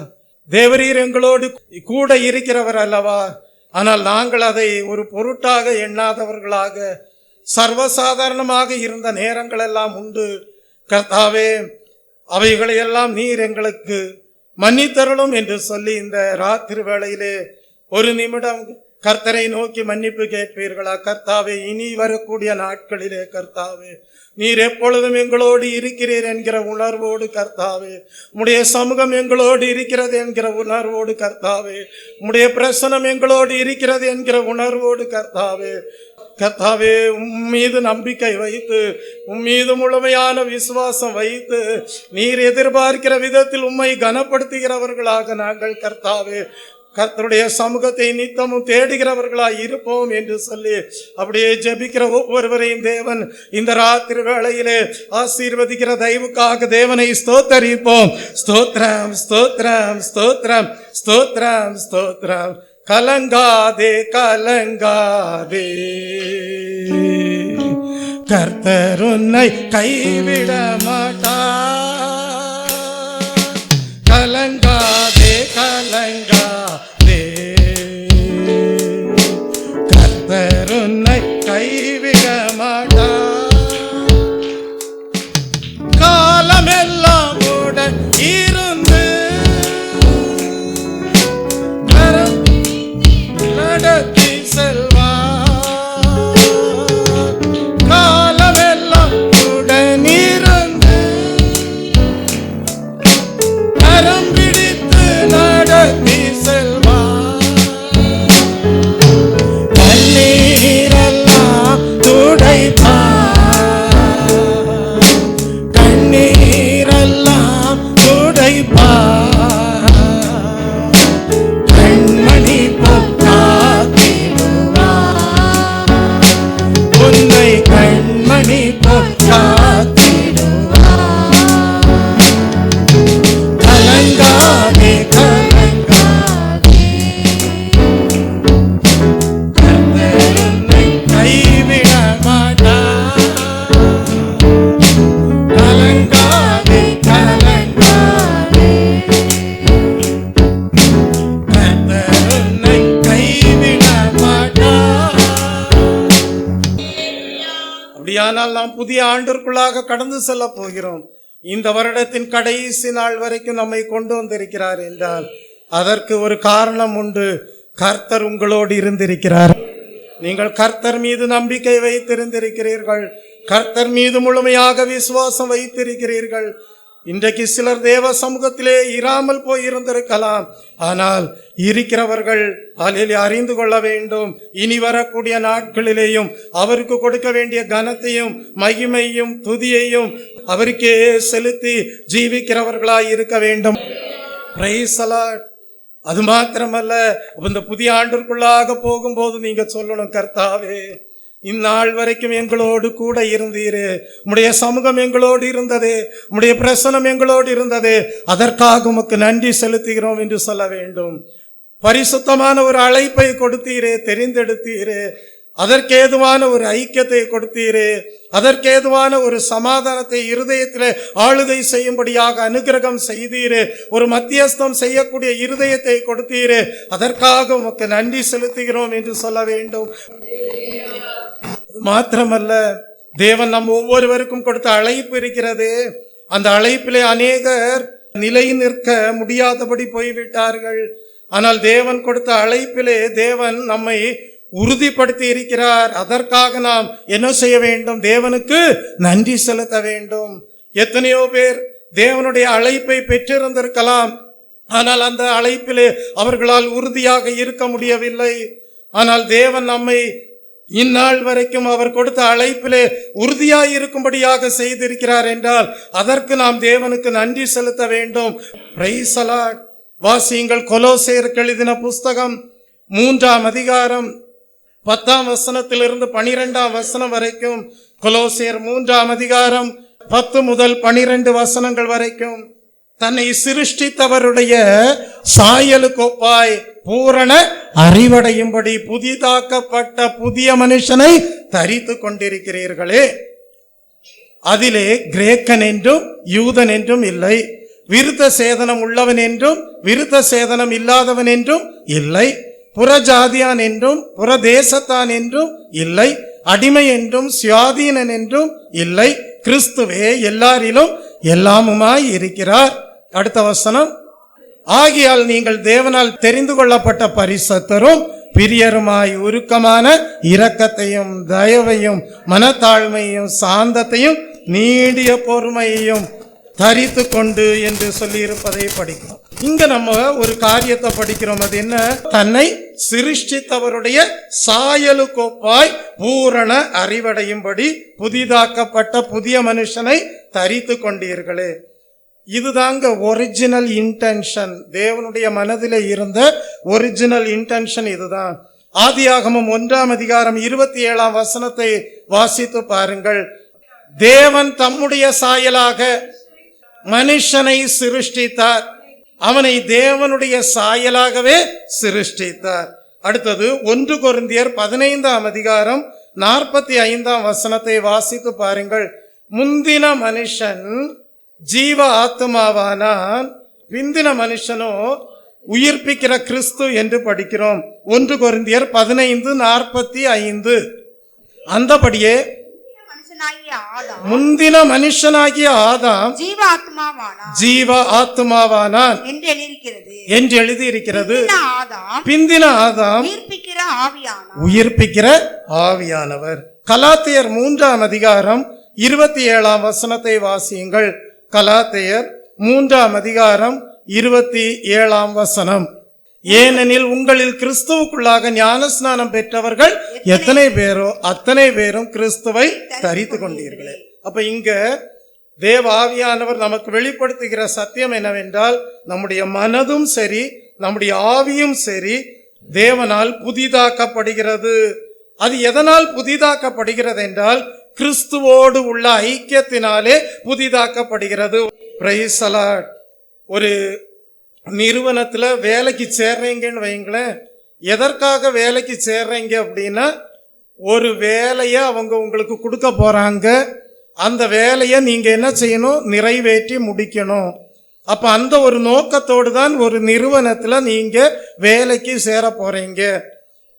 தேவரீர் எங்களோடு கூட இருக்கிறவர் அல்லவா? ஆனால் நாங்கள் அதை ஒரு பொருட்டாக எண்ணாதவர்களாக சர்வசாதாரணமாக இருந்த நேரங்கள் எல்லாம் உண்டு. கர்த்தாவே, அவைகளை எல்லாம் நீர் எங்களுக்கு மன்னித்தருளும் என்று சொல்லி இந்த ராத்திரி வேளையிலே ஒரு நிமிடம் கர்த்தரை நோக்கி மன்னிப்பு கேட்பீர்களா? கர்த்தாவே, இனி வரக்கூடிய நாட்களிலே கர்த்தாவே, நீர் எப்பொழுதும் எங்களோடு இருக்கிறீர் என்கிற உணர்வோடு கர்த்தாவே, உம்முடைய சமூகம் எங்களோடு இருக்கிறது என்கிற உணர்வோடு கர்த்தாவே, உம்முடைய பிரசனம் எங்களோடு இருக்கிறது என்கிற உணர்வோடு கர்த்தாவே, கர்த்தாவே, உம்மீது நம்பிக்கை வைத்து, உம்மீது முழுமையான விசுவாசம் வைத்து, நீர் எதிர்பார்க்கிற விதத்தில் உம்மை கனப்படுத்துகிறவர்களாக நாங்கள் கர்த்தாவே கர்த்தருடைய சமூகத்தை நித்தமும் தேடுகிறவர்களாய் இருப்போம் என்று சொல்லி அப்படியே ஜெபிக்கிற ஒவ்வொருவரையும் தேவன் இந்த ராத்திரி வேளையிலே ஆசீர்வதிக்கிற தயவுக்காக தேவனை ஸ்தோத்தரிப்போம். ஸ்தோத்ரம், ஸ்தோத்ரம், ஸ்தோத்ரம், ஸ்தோத்ரம், ஸ்தோத்ரம். கலங்காதே, கலங்காதே, கர்த்தர் உன்னை கைவிட மாட்டார். கலங்காதே, கலங்காதே, கர்த்தர் உன்னை கைவிட மாட்டார். காலமெல்லாம் உடன் இருந்து நடத்தி செல்வார். காலமெல்லாம் உடன் இருந்து கரம் பிடித்து நடத்தி செல்வார். கண்ணீரெல்லாம் துடைப்பார். கண்ணீரெல்லாம் துடைப்பார். கண்மணி பொற்காத்திடுவார். உன்னை கண்மணி பொற்காத்திடுவார். கலங்காதே, கலங்காதே, கர்த்தர் உன்னை கைவிட மாட்டார். கலங்காதே, கலங்காதே, கர்த்தர் உன்னை கைவிட மாட்டார். அப்படியானால் நாம் புதிய ஆண்டிற்குள்ளாக கடந்து செல்ல போகிறோம். இந்த வருடத்தின் கடைசி நாள் வரைக்கும் நம்மை கொண்டு வந்திருக்கிறார் என்றால் அதற்கு ஒரு காரணம் உண்டு. கர்த்தர் உங்களோடு இருந்திருக்கிறார். நீங்கள் கர்த்தர் மீது நம்பிக்கை வைத்திருந்திருக்கிறீர்கள். கர்த்தர் மீது முழுமையாக விசுவாசம் வைத்திருக்கிறீர்கள். இன்றைக்கு சிலர் தேவ சமூகத்திலே இராமல் போயிருந்திருக்கலாம். ஆனால் இருக்கிறவர்கள் அதில் அறிந்து கொள்ள வேண்டும், இனி வரக்கூடிய நாட்களிலேயும் அவருக்கு கொடுக்க வேண்டிய கனத்தையும் மகிமையும் துதியையும் அவருக்கே செலுத்தி ஜீவிக்கிறவர்களாய் இருக்க வேண்டும். Praise the Lord. அது மாத்திரமல்ல, இந்த புதிய ஆண்டிற்குள்ளாக போகும்போது நீங்க சொல்லணும், கர்த்தாவே, இந்நாள் வரைக்கும் எங்களோடு கூட இருந்தீரே, உம்முடைய சமூகம் எங்களோடு இருந்தது, உம்முடைய பிரசனம் எங்களோடு இருந்தது, அதற்காக உமக்கு நன்றி செலுத்துகிறோம் என்று சொல்ல வேண்டும். பரிசுத்தமான ஒரு அழைப்பை கொடுத்தீரே, தெரிந்தெடுத்தீரே, அதற்கேதுவான ஒரு ஐக்கியத்தை கொடுத்தீரே, அதற்கேதுவான ஒரு சமாதானத்தை இருதயத்திலே ஆளுகை செய்யும்படியாக அனுகிரகம் செய்தீரே, ஒரு மத்தியஸ்தம் செய்யக்கூடிய இருதயத்தை கொடுத்தீரே, அதற்காக உமக்கு நன்றி செலுத்துகிறோம் என்று சொல்ல வேண்டும். மாத்திரமல்ல, தேவன் நம் ஒவ்வொருவருக்கும் கொடுத்த அழைப்பு இருக்கிறது. அந்த அழைப்பிலே அநேகர் நிலை நிற்க முடியாதபடி போய்விட்டார்கள். ஆனால் தேவன் கொடுத்த அழைப்பிலே தேவன் நம்மை உறுதிப்படுத்தி இருக்கிறார். அதற்காக நாம் என்ன செய்ய வேண்டும்? தேவனுக்கு நன்றி செலுத்த வேண்டும். எத்தனையோ பேர் தேவனுடைய அழைப்பை பெற்றிருந்திருக்கலாம், ஆனால் அந்த அழைப்பிலே அவர்களால் உறுதியாக இருக்க முடியவில்லை. ஆனால் தேவன் நம்மை இந்நாள் வரைக்கும் அவர் கொடுத்த அழைப்பிலே உறுதியாய் இருக்கும்படியாக செய்திருக்கிறார் என்றால் அதற்கு நாம் தேவனுக்கு நன்றி செலுத்த வேண்டும். Praise the Lord. வாசியுங்கள், கொலோசேயருக்கு எழுதின புஸ்தகம் 3ஆம் அதிகாரம் 10ஆம் வசனத்திலிருந்து 12ஆம் வசனம் வரைக்கும். கொலோசேயர் 3ஆம் அதிகாரம் 10 முதல் 12 வசனங்கள் வரைக்கும். தன்னை சிருஷ்டித்தவருடைய சாயலுக்கொப்பாய் பூரண அறிவடையும்படி புதிதாக்கப்பட்ட புதிய மனுஷனை தரித்து கொண்டிருக்கிறீர்களே. அதிலே கிரேக்கன் என்றும் யூதன் என்றும் இல்லை, விருத்த சேதனம் உள்ளவன் என்றும் விருத்த சேதனம் இல்லாதவன் என்றும் இல்லை, புறஜாதியான் என்றும் புறதேசத்தான் என்றும் இல்லை, அடிமை என்றும் சுயாதீனன் என்றும் இல்லை, கிறிஸ்துவே எல்லாரிலும் எல்லாமுமாய் இருக்கிறார். அடுத்த வசனம், ஆகையால் நீங்கள் தேவனால் தெரிந்து கொள்ளப்பட்ட பரிசுத்தரும் பிரியருமாய் உருக்கமான இரக்கத்தையும் தயவையும் மனத்தாழ்மையும் சாந்தத்தையும் நீடிய பொறுமையையும் தரித்து கொண்டு என்று சொல்லி இருப்பதை படிக்கிறோம். இங்க நம்ம ஒரு காரியத்தை படிக்கிறோம். அது என்ன? தன்னை சிருஷ்டித்தவருடைய சாயலுக்கொப்பாய் பூரண அறிவடையும்படி புதிதாக்கப்பட்ட புதிய மனுஷனை தரித்து கொண்டீர்களே. இதுதாங்க ஒரிஜினல் இன்டென்ஷன். தேவனுடைய மனதிலே இருந்த ஒரிஜினல் இன்டென்ஷன் இதுதான். ஆதியாகமம் 1ஆம் அதிகாரம் 27ஆம் வசனத்தை வாசித்து பாருங்கள். தேவன் தம்முடைய சாயலாக மனுஷனை சிருஷ்டித்தார். அவனை தேவனுடைய சாயலாகவே சிருஷ்டித்தார். அடுத்தது 1 கொரிந்தியர் 15ஆம் அதிகாரம் 45ஆம் வசனத்தை வாசித்து பாருங்கள். முந்தின மனுஷன் ஜீவ ஆத்மாவானான், பிந்தின மனுஷனோ உயிர்ப்பிக்கிற கிறிஸ்து என்று படிக்கிறோம். 1 கொரிந்தியர் 15:45. அந்தபடியே முந்தின மனுஷனாகிய ஆதாம் ஜீவ ஆத்மாவானான் என்று எழுதியிருக்கிறது. பிந்தின ஆதாம் உயிர்ப்பிக்கிற ஆவியானவர். கலாத்தியர் 3ஆம் அதிகாரம் 27ஆம் வசனத்தை வாசியுங்கள். கலாத்தியர் 3ஆம் அதிகாரம் 27ஆம் வசனம். ஏனெனில் உங்களில் கிறிஸ்துவுக்குள்ளாக ஞானஸ்நானம் பெற்றவர்கள் எத்தனை பேரோ அத்தனை பேரும் கிறிஸ்துவை தரித்து கொண்டீர்களே. அப்ப இங்க தேவ ஆவியானவர் நமக்கு வெளிப்படுத்துகிற சத்தியம் என்னவென்றால், நம்முடைய மனதும் சரி நம்முடைய ஆவியும் சரி தேவனால் புதிதாக்கப்படுகிறது. அது எதனால் புதிதாக்கப்படுகிறது என்றால், கிறிஸ்துவோடு உள்ள ஐக்கியத்தினாலே புதிதாக்கப்படுகிறது. Praise the Lord. ஒரு நிறுவனத்துல வேலைக்கு சேர்றீங்கன்னு வைங்களேன், எதற்காக வேலைக்கு சேர்றீங்க அப்படின்னா, ஒரு வேலையை அவங்க உங்களுக்கு கொடுக்க போறாங்க. அந்த வேலையை நீங்க என்ன செய்யணும்? நிறைவேற்றி முடிக்கணும். அப்ப அந்த ஒரு நோக்கத்தோடு தான் ஒரு நிறுவனத்துல நீங்க வேலைக்கு சேர போறீங்க.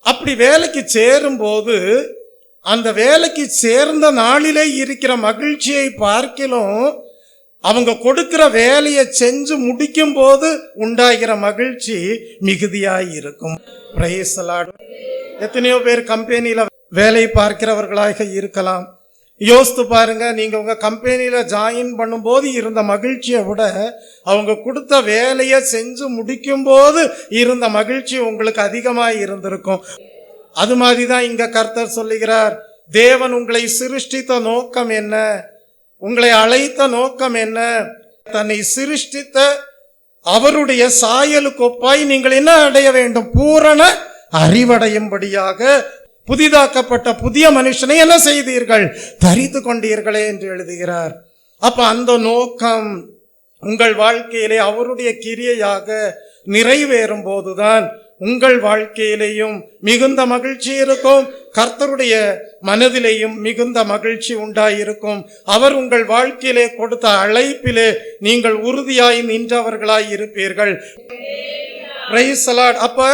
அப்படி வேலைக்கு சேரும்போது அந்த வேலைக்கு சேர்ந்த நாளிலே இருக்கிற மகிழ்ச்சியை பார்க்கிலும் அவங்க கொடுக்கிற வேலையை செஞ்சு முடிக்கும் போது உண்டாகிற மகிழ்ச்சி மிகுதியாய் இருக்கும். Praise the Lord. எத்தனையோ பேர் கம்பெனியில வேலை பார்க்கிறவர்களாக இருக்கலாம். யோசித்து பாருங்க, நீங்க உங்க கம்பெனியில ஜாயின் பண்ணும்போது இருந்த மகிழ்ச்சியை விட அவங்க கொடுத்த வேலையை செஞ்சு முடிக்கும் போது இருந்த மகிழ்ச்சி உங்களுக்கு அதிகமாக இருந்திருக்கும். அது மாதிரிதான் இங்க கர்த்தர் சொல்லுகிறார், தேவன் உங்களை சிருஷ்டித்த நோக்கம் என்ன? உங்களை அழைத்த நோக்கம் என்ன? தன்னை சிருஷ்டித்த அவருடைய சாயலுக்கொப்பாய் நீங்கள் என்ன அடைய வேண்டும்? பூரண அறிவடையும்படியாக புதிதாக்கப்பட்ட புதிய மனுஷனை என்ன செய்தீர்கள்? தரித்து கொண்டீர்களே என்று எழுதுகிறார். அப்ப அந்த நோக்கம் உங்கள் வாழ்க்கையிலே அவருடைய கிரியையாக நிறைவேறும் போதுதான் உங்கள் வாழ்க்கையிலேயும் மிகுந்த மகிழ்ச்சி இருக்கும், கர்த்தருடைய மனதிலேயும் மிகுந்த மகிழ்ச்சி உண்டாயிருக்கும். அவர் உங்கள் வாழ்க்கையிலே கொடுத்த அழைப்பிலே நீங்கள் உறுதியாய் நின்றவர்களாய் இருப்பீர்கள். Praise the Lord. அப்ப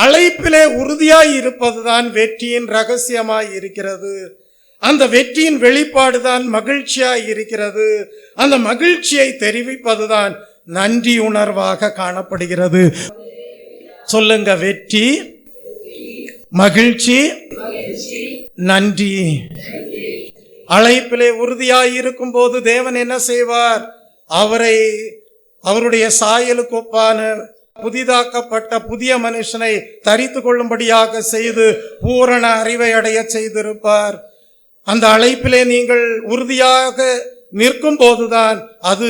அழைப்பிலே உறுதியாய் இருப்பதுதான் வெற்றியின் ரகசியமாய் இருக்கிறது. அந்த வெற்றியின் வெளிப்பாடுதான் மகிழ்ச்சியாய் இருக்கிறது. அந்த மகிழ்ச்சியை தெரிவிப்பதுதான் நன்றி உணர்வாக காணப்படுகிறது. சொல்லுங்க, வெற்றி, மகிழ்ச்சி, நன்றி. அழைப்பிலே உறுதியாய் இருக்கும் போது தேவன் என்ன செய்வார்? அவருடைய சாயலுக்கு ஒப்பான புதிதாக்கப்பட்ட புதிய மனுஷனை தரித்து கொள்ளும்படியாக செய்து பூரண அறிவை அடைய செய்திருப்பார். அந்த அழைப்பிலே நீங்கள் உறுதியாக நிற்கும் போதுதான் அது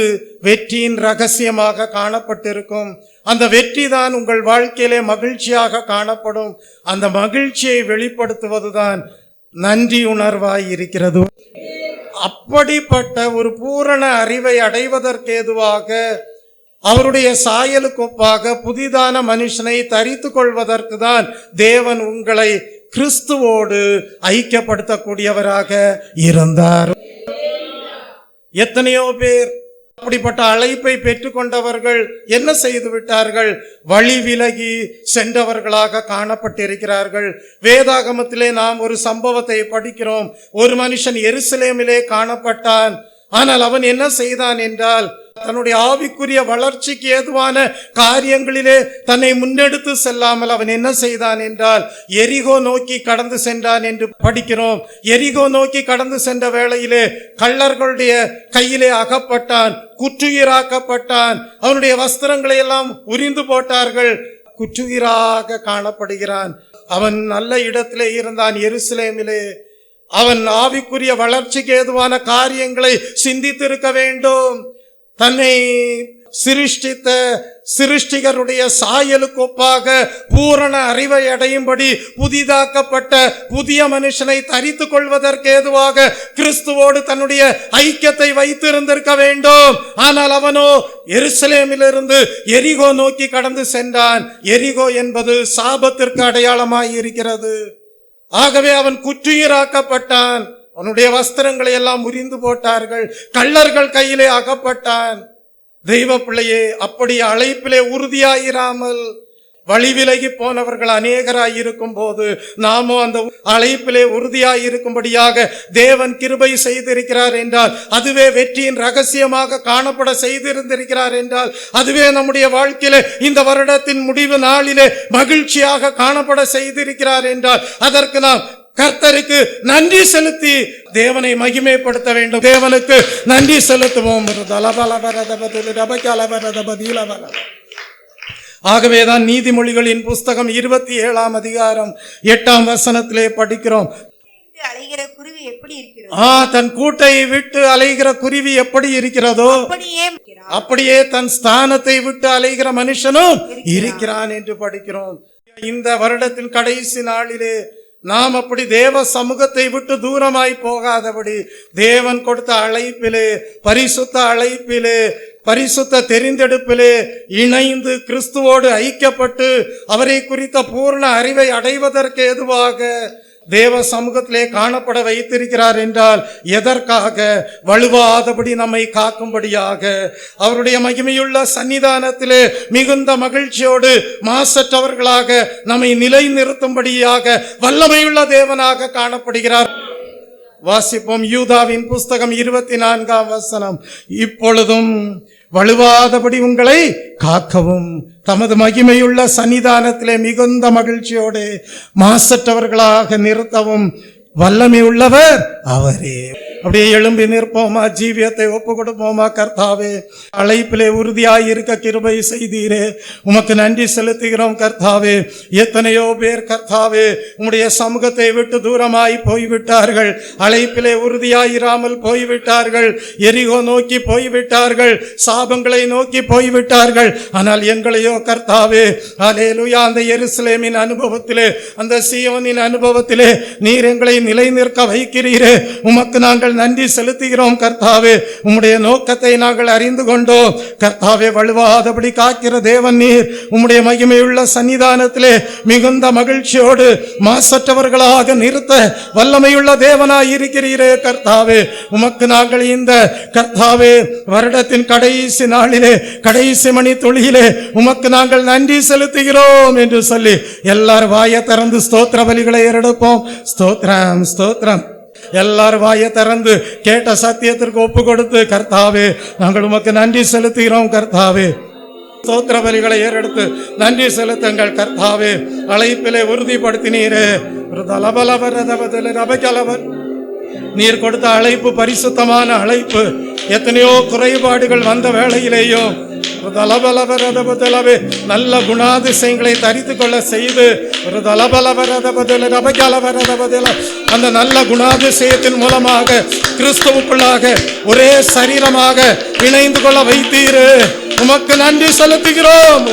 வெற்றியின் ரகசியமாக காணப்பட்டிருக்கும். அந்த வெற்றி தான் உங்கள் வாழ்க்கையிலே மகிழ்ச்சியாக காணப்படும். அந்த மகிழ்ச்சியை வெளிப்படுத்துவதுதான் நன்றி உணர்வாய் இருக்கிறது. அப்படிப்பட்ட ஒரு பூரண அறிவை அடைவதற்கேதுவாக அவருடைய சாயலுக்கொப்பாக புதிதான மனுஷனை தரித்து கொள்வதற்கு தான் தேவன் உங்களை கிறிஸ்துவோடு ஐக்கியப்படுத்தக்கூடியவராக இருந்தார். எத்தனையோ பேர் அப்படிப்பட்ட அழைப்பை பெற்றுக்கொண்டவர்கள் என்ன செய்து விட்டார்கள்? வழி விலகி சென்றவர்களாக காணப்பட்டிருக்கிறார்கள். வேதாகமத்திலே நாம் ஒரு சம்பவத்தை படிக்கிறோம். ஒரு மனுஷன் எருசலேமிலே காணப்பட்டான். ஆனால் அவன் என்ன செய்தான் என்றால், தன்னுடைய ஆவிக்குரிய வளர்ச்சிக்கு ஏதுவான காரியங்களிலே தன்னை முன்னெடுத்து செல்லாமல் அவன் என்ன செய்தான் என்றால், எரிகோ நோக்கி கடந்து சென்றான் என்று படிக்கிறோம். எரிகோ நோக்கி கடந்து சென்ற வேளையிலே கள்ளர்களுடைய கையிலே அகப்பட்டான், குற்றுயிராக்கப்பட்டான். அவனுடைய வஸ்திரங்களை எல்லாம் உரிந்து போட்டார்கள். குற்றுயிராக காணப்படுகிறான். அவன் நல்ல இடத்திலே இருந்தான், எருசலேமிலே. அவன் ஆவிக்குரிய வளர்ச்சிக்கு ஏதுவான காரியங்களை சிந்தித்திருக்க வேண்டும். தன்னை சிருஷ்டித்த சிருஷ்டிகருடைய சாயலுக்கு ஒப்பாக பூரண அறிவை அடையும்படி புதிதாக்கப்பட்ட புதிய மனுஷனை தரித்து கொள்வதற்கு ஏதுவாக கிறிஸ்துவோடு தன்னுடைய ஐக்கியத்தை வைத்திருந்திருக்க வேண்டும். ஆனால் அவனோ எருசலேமிலிருந்து எரிகோ நோக்கி கடந்து சென்றான். எரிகோ என்பது சாபத்திற்கு அடையாளமாய் இருக்கிறது. ஆகவே அவன் குற்றுயிராக்கப்பட்டான். அவனுடைய வஸ்திரங்களை எல்லாம் உரிந்து போட்டார்கள். கள்ளர்கள் கையிலே அகப்பட்டான். தெய்வ பிள்ளையே, அப்படி அழைப்பிலே உறுதியாயிராமல் வழி விலகி போனவர்கள் அநேகராயிருக்கும் போது நாமோ அந்த அழைப்பிலே உறுதியாயிருக்கும்படியாக தேவன் கிருபை செய்திருக்கிறார் என்றால், அதுவே வெற்றியின் ரகசியமாக காணப்பட செய்திருந்திருக்கிறார் என்றால், அதுவே நம்முடைய வாழ்க்கையிலே இந்த வருடத்தின் முடிவு நாளிலே மகிழ்ச்சியாக காணப்பட செய்திருக்கிறார் என்றால், அதற்கு நாம் கர்த்தருக்கு நன்றி செலுத்தி தேவனை மகிமைப்படுத்த வேண்டும். தேவனுக்கு நன்றி செலுத்துவோம். ஆகவேதான் நீதிமொழிகளின் புஸ்தகம் 27ஆம் அதிகாரம் 8ஆம் வசனத்திலே படிக்கிறோம். அலைகிற குருவி எப்படி இருக்கிறதோ, தன் கூட்டை விட்டு அலைகிற குருவி எப்படி இருக்கிறதோ அப்படியே தன் ஸ்தானத்தை விட்டு அலைகிற மனுஷனும் இருக்கிறான் என்று படிக்கிறோம். இந்த வருடத்தின் கடைசி நாளிலே நாம் அப்படி தேவ சமூகத்தை விட்டு தூரமாய் போகாதபடி தேவன் கொடுத்த அழைப்பிலே, பரிசுத்த அழைப்பிலே, பரிசுத்த தெரிந்தெடுப்பிலே இணைந்து கிறிஸ்துவோடு ஐக்கியப்பட்டு அவரை குறித்த பூர்ண அறிவை அடைவதற்கு ஏதுவாக தேவ சமூகத்திலே காணப்பட வைத்திருக்கிறார் என்றால், எதற்காக? வலுவாதபடி நம்மை காக்கும்படியாக, அவருடைய மகிமையுள்ள சன்னிதானத்திலே மிகுந்த மகிழ்ச்சியோடு மாசற்றவர்களாக நம்மை நிலைநிறுத்தும்படியாக வல்லமையுள்ள தேவனாக காணப்படுகிறார். வாசிப்போம். யூதாவின் புஸ்தகம் 24ஆம் வசனம். இப்பொழுதும் வலுவாதபடி உங்களை காக்கவும் தமது மகிமையுள்ள சன்னிதானத்திலே மிகுந்த மகிழ்ச்சியோடு மாசற்றவர்களாக நிறுத்தவும் வல்லமை உள்ளவர் அவரே. அப்படியே எழும்பி நிற்போமா, ஜீவியத்தை ஒப்பு கொடுப்போமா. கர்த்தாவே, அழைப்பிலே உறுதியாய் இருக்க கிருபை செய்தீரே, உமக்கு நன்றி செலுத்துகிறோம். கர்த்தாவே, எத்தனையோ பேர் கர்த்தாவே உம்முடைய சமூகத்தை விட்டு தூரமாய் போய்விட்டார்கள். அழைப்பிலே உறுதியாயிராமல் போய்விட்டார்கள். எரிகோ நோக்கி போய்விட்டார்கள். சாபங்களை நோக்கி போய்விட்டார்கள். ஆனால் எங்களையோ கர்த்தாவே, அல்லேலூயா, அந்த எருசலேமின் அனுபவத்திலே, அந்த சீயோனின் அனுபவத்திலே நீர் எங்களை நிலை நிற்க வைக்கிறீரே, உமக்கு நாங்கள் நன்றி செலுத்துகிறோம். கர்த்தாவே, உம்முடைய நோக்கத்தை நாங்கள் அறிந்து கொண்டோம். கர்த்தாவே, வலுவாதபடி காக்கிற தேவன் நீர். உம்முடைய மகிமையுள்ள சன்னிதானத்திலே மிகுந்த மகிழ்ச்சியோடு மாசற்றவர்களாக நிறுத்த வல்லமையுள்ள தேவனாய் இருக்கிறீரே. கர்த்தாவே, உமக்கு நாங்கள் இந்த கர்த்தாவே வருடத்தின் கடைசி நாளிலே, கடைசி மணி துளியிலே உமக்கு நாங்கள் நன்றி செலுத்துகிறோம் என்று சொல்லி எல்லாரும் வாயை திறந்து ஸ்தோத்திர பலிகளை ஏறெடுப்போம். ஸ்தோத்திரம், ஸ்தோத்திரம். எல்லாரும் வாயை திறந்து கேட்ட சத்தியத்திற்கு ஒப்பு கொடுத்து, கர்த்தாவே, நாங்கள் உமக்கு நன்றி செலுத்துகிறோம். கர்த்தாவே, ஸ்தோத்திர பலிகளை ஏறெடுத்து நன்றி செலுத்துங்கள். கர்த்தாவே, அழைப்பிலே உறுதிப்படுத்தினீரே. நீர் கொடுத்த அழைப்பு பரிசுத்தமான அழைப்பு. எத்தனையோ குறைபாடுகள் வந்த வேளையிலேயும் நல்ல குணாதிசயங்களை தரித்து கொள்ள செய்து அந்த நல்ல குணாதிசயத்தின் மூலமாக கிறிஸ்துவுக்குள்ளாக ஒரே சரீரமாக இணைந்து கொள்ள வைத்தீரு. உமக்கு நன்றி செலுத்துகிறோம்.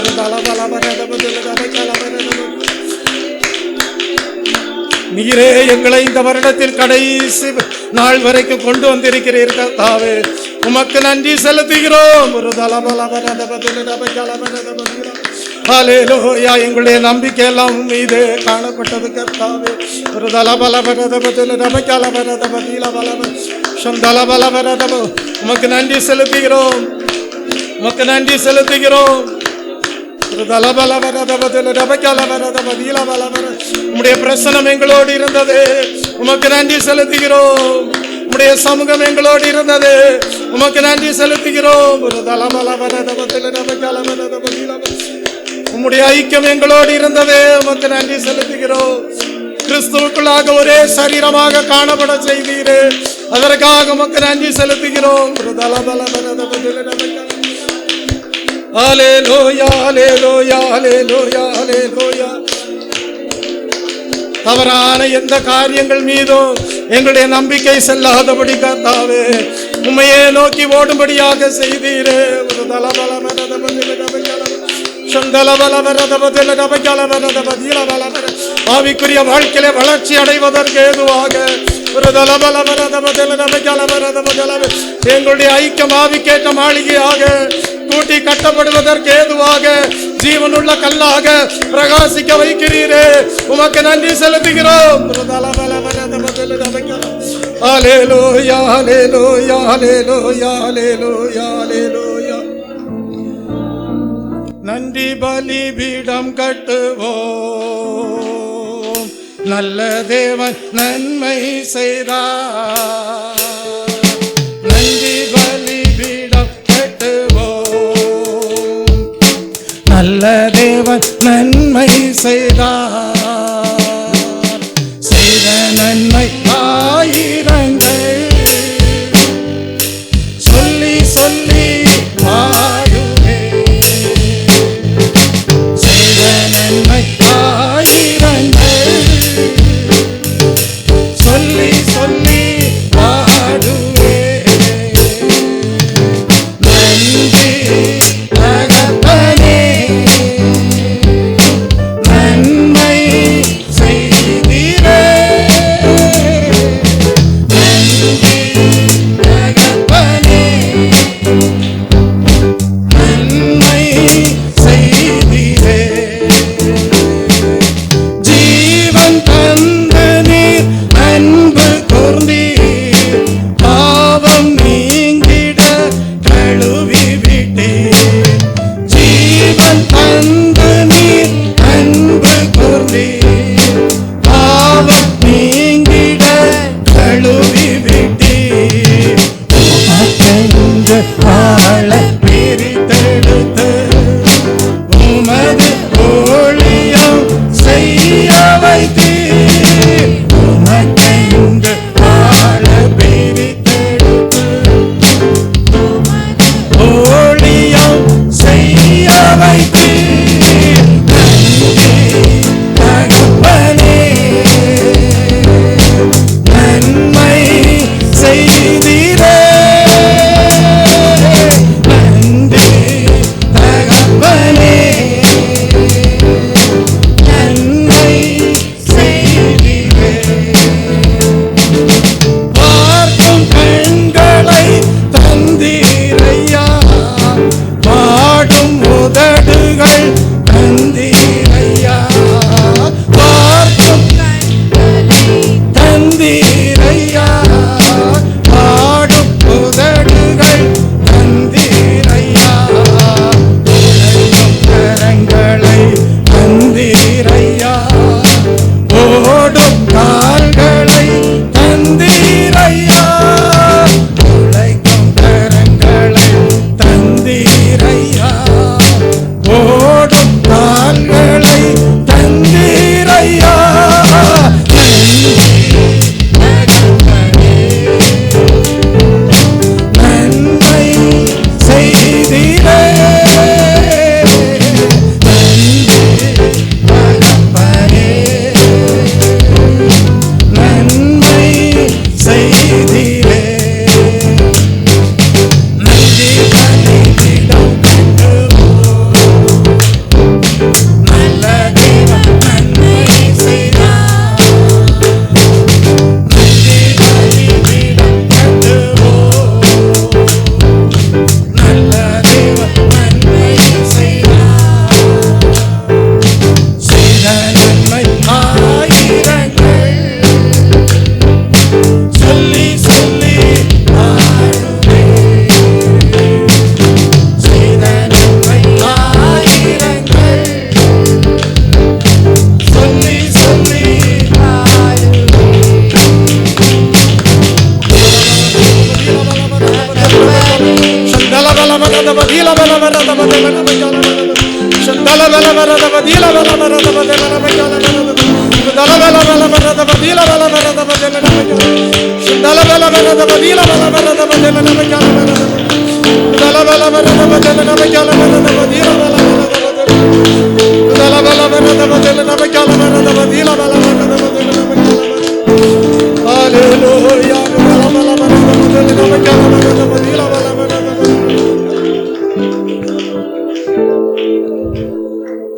நீரே எங்களை இந்த வருடத்தில் கடைசி நாள் வரைக்கும் கொண்டு வந்திருக்கிறீர்கள். தாவே, உமக்கு நன்றி செலுத்துகிறோம். ஹalleluya. எங்களுடைய நம்பிக்கை எல்லாம் மீது காணப்பட்டது கர்த்தாவே. ஒரு தலபலவரத பதில ரபகலவரத பதில பலவ சந்தலபலவரத. உமக்கு நன்றி செலுத்துகிறோம், உமக்கு நன்றி செலுத்துகிறோம். உம்முடைய பிரசனம் எங்களோடு இருந்தது, உமக்கு நன்றி செலுத்துகிறோம். உம்முடைய சமூகம் எங்களோடு இருந்தது, உமக்கு நன்றி செலுத்துகிறோம். உம்முடைய ஐக்கியம் எங்களோடு இருந்தது, உமக்கு நன்றி செலுத்துகிறோம். கிறிஸ்துவுக்குள்ளாக ஒரே சரீரமாக காணப்பட செய்தீரே, அதற்காக உமக்கு நன்றி செலுத்துகிறோம். ஹalleluya, ஹalleluya, ஹalleluya, ஹalleluya. தவறான எந்த காரியங்கள் மீதும் எங்களுடைய நம்பிக்கை செல்லாதபடி கர்த்தாவே உம்மையே நோக்கி ஓடும்படியாக செய்தீரே. ஒரு ஆவிக்குரிய வாழ்க்கையில வளர்ச்சி அடைவதற்கு ஏதுவாக எங்களுடைய ஐக்கியம் ஆவிக்கேற்ற மாளிகையாக கூட்டி கட்டப்படுவதற்கு ஏதுவாக ஜீவனுள்ள கல்லாக பிரகாசிக்க வைக்கிறீரே, உமக்கு நன்றி செலுத்துகிறோம். ஹalleluya, ஹalleluya, ஹalleluya, ஹalleluya, ஹalleluya. நன்றி பலிபீடம் கட்டுவோம், நல்ல தேவன் நன்மை செய்தார். நன்றி பலிபீடம் கட்டுவோம், நல்ல தேவன் நன்மை செய்தார். செய்த நன்மை ஆயிரங்கள் சொல்லி சொல்லி பாடுவே. செய்த நன்மை ஆயிரங்கள் சொல்லி சொல்லி பாடுவே. நன்றி தகப்பனே, நன்மை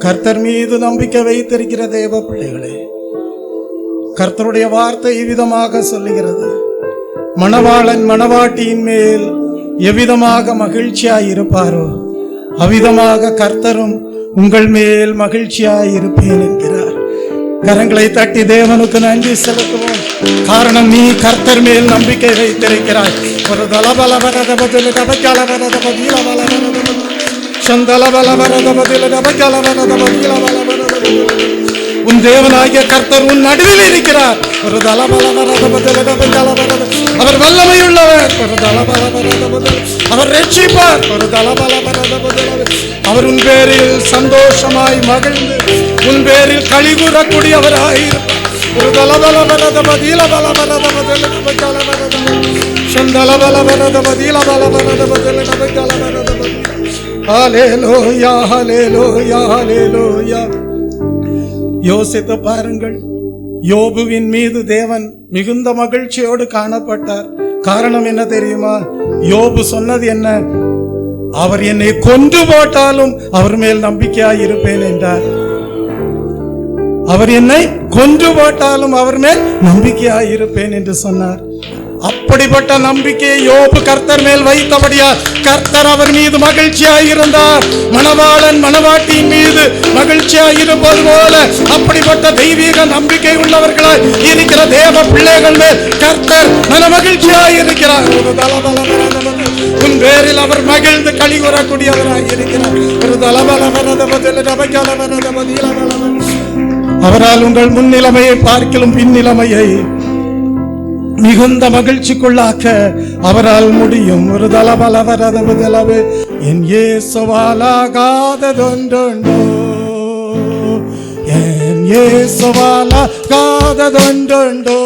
கர்த்தர் மீது நம்பிக்கை வைத்திருக்கிற தேவ பிள்ளைகளே, கர்த்தருடைய வார்த்தை இவ்விதமாக சொல்லுகிறது, மணவாளன் மணவாட்டியின் மேல் எவ்விதமாக மகிழ்ச்சியாய் இருப்பாரோ அவ்விதமாக கர்த்தரும் உங்கள் மேல் மகிழ்ச்சியாய் இருப்பேன் என்கிறார். கரங்களை தட்டி தேவனுக்கு நன்றி செலுத்துவோம். காரணம், நீ கர்த்தர் மேல் நம்பிக்கை வைத்திருக்கிறாய். ஒரு உன் தேவனாகிய கர்த்தர் உன் நடுவில் இருக்கிறார். ஒரு அவர் வல்லமையுள்ளவர். அவர் ரட்சிப்பார். அவர் உன் பேரில் சந்தோஷமாய் மகிழ்ந்து உன் பேரில் களி கூறக்கூடியவராயிருப்பார். ஒரு ஹல்லேலூயா, ஹல்லேலூயா, ஹல்லேலூயா. யோசித்து பாருங்கள், யோபுவின் மீது தேவன் மிகுந்த மகிழ்ச்சியோடு காணப்பட்டார். காரணம் என்ன தெரியுமா? யோபு சொன்னது என்ன? அவர் என்னை கொன்று போட்டாலும் அவர் மேல் நம்பிக்கையாய் இருப்பேன் என்றார். அவர் என்னை கொன்று போட்டாலும் அவர் மேல் நம்பிக்கையாய் இருப்பேன் என்று சொன்னார். அப்படிப்பட்ட நம்பிக்கையை யோபு கர்த்தர் மேல் வைத்தபடியால் கர்த்தர் அவர் மீது மகிழ்ச்சியாய் இருந்தார். மணவாளன் மணவாட்டியின் மீது மகிழ்ச்சியாய் இருப்பது போல அப்படிப்பட்ட தெய்வீக நம்பிக்கை உள்ளவர்களாய் இருக்கிற தேவ பிள்ளைகள் மேல் கர்த்தர் மன மகிழ்ச்சியாய் இருக்கிறார். உன் பேரில் அவர் மகிழ்ந்து களி கூறக்கூடியவராய் இருக்கிறார். அவரால் உங்கள் முன்னிலைமையை பார்க்கலும் பின்னிலைமையை மிகுந்த மகிழ்ச்சிக்குள்ளாக்க அவரால் முடியும். ஒரு தலபலவரதபுதலவே என் இயேசுவாலாகாததொன்றுண்டோ, என் இயேசுவாலாகாததொன்றுண்டோ,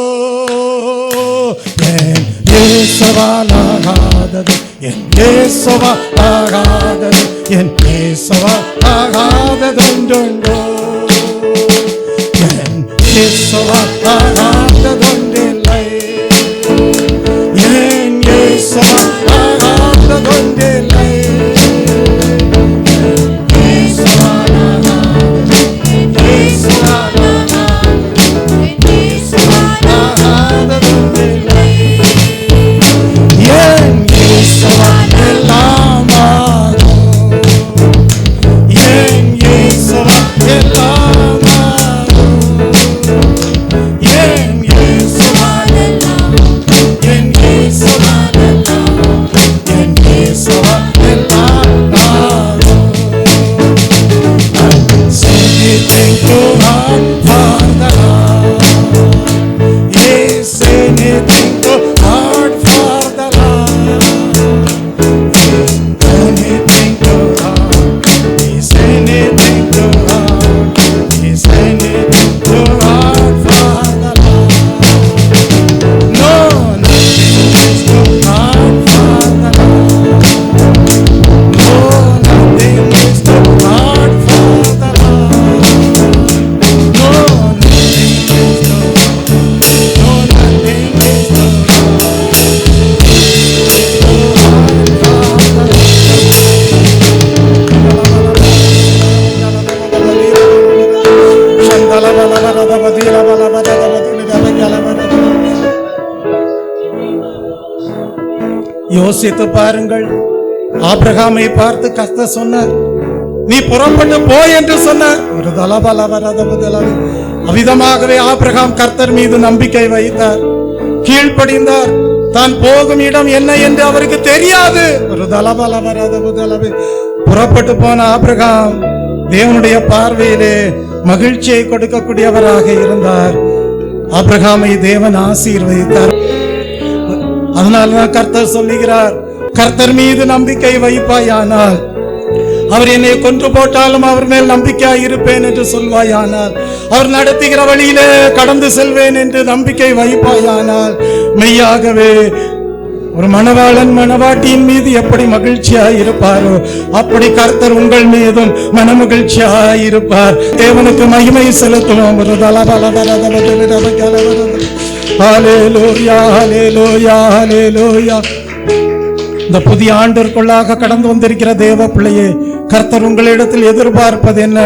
என் இயேசுவாலாகாதது, என் இயேசுவாலாகாதது, என் இயேசுவாலாகாததொன்றுண்டோ, என் இயேசுவாலாகாததொன்றில்லை, என் இயேசுவாலாகாததொன்றில்லை, யோசித்து பாருங்கள். ஆபிரகாமை பார்த்து கர்த்தர் சொன்னார், நீ புறப்பட்டு போ என்று சொன்னார். ஒரு தலபலவரதபுதலவே அவ்விதமாகவே ஆபிரகாம் கர்த்தர் மீது நம்பிக்கை வைத்தார், கீழ்ப்படிந்தார். தான் போகும் இடம் என்ன என்று அவருக்கு தெரியாது. ஒரு தலபலவரதபுதலவே புறப்பட்டு போன ஆபிரகாம் தேவனுடைய பார்வையிலே மகிழ்ச்சியை கொடுக்கக்கூடியவராக இருந்தார். ஆபிரகாமை தேவன் ஆசீர்வதித்தார். அதனால்தான் கர்த்தர் சொல்லுகிறார், கர்த்தர் மீது நம்பிக்கை வைப்பாயானால், அவர் என்னை கொன்று போட்டாலும் அவர் மேல் நம்பிக்கையாய் இருப்பேன் என்று சொல்வாயானால், அவர் நடத்துகிற வழியிலே கடந்து செல்வேன் என்று நம்பிக்கை வைப்பாயானால், மெய்யாகவே ஒரு மணவாளன் மணவாட்டியின் மீது எப்படி மகிழ்ச்சியாய் இருப்பாரோ அப்படி கர்த்தர் உங்கள் மீதும் மனமகிழ்ச்சியாய் இருப்பார். தேவனுக்கு மகிமை செலுத்துவோம். ஹல்லேலூயா, ஹல்லேலூயா, ஹல்லேலூயா. இந்த புதிய ஆண்டிற்குள்ளாக கடந்து வந்திருக்கிற தேவ பிள்ளையே, கர்த்தர் உங்களிடத்தில் எதிர்பார்ப்பது என்ன?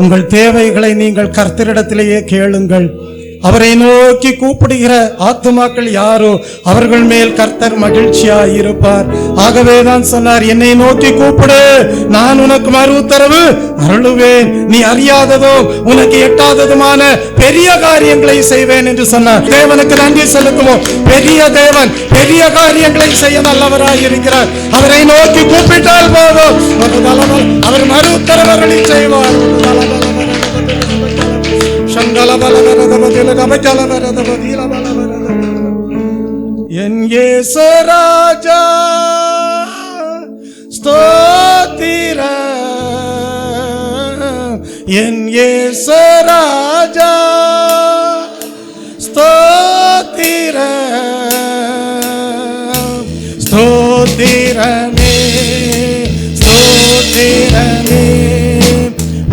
உங்கள் தேவைகளை நீங்கள் கர்த்தரிடத்திலேயே கேளுங்கள். அவரை நோக்கி கூப்பிடுகிற ஆத்துமாக்கள் யாரோ அவர்கள் மேல் கர்த்தர் மகிழ்ச்சியாய் இருப்பார். ஆகவேதான் சொன்னார், என்னை நோக்கி கூப்பிடு, நான் உனக்கு மறு உத்தரவு அருளுவேன், நீ அறியாததோ உனக்கு எட்டாததுமான பெரிய காரியங்களை செய்வேன் என்று சொன்னார். தேவனுக்கு நன்றி செலுத்துவோம். பெரிய தேவன் பெரிய காரியங்களை செய்ய நல்லவராய் இருக்கிறார். அவரை நோக்கி கூப்பிட்டால் போதும், அவர் மறு உத்தரவுகளை செய்வார். என் இயேசு ராஜா ஸ்தோத்திரம், என் இயேசு ராஜா ஸ்தோத்திரம், ஸ்தோத்திரமே ஸ்தோத்திரமே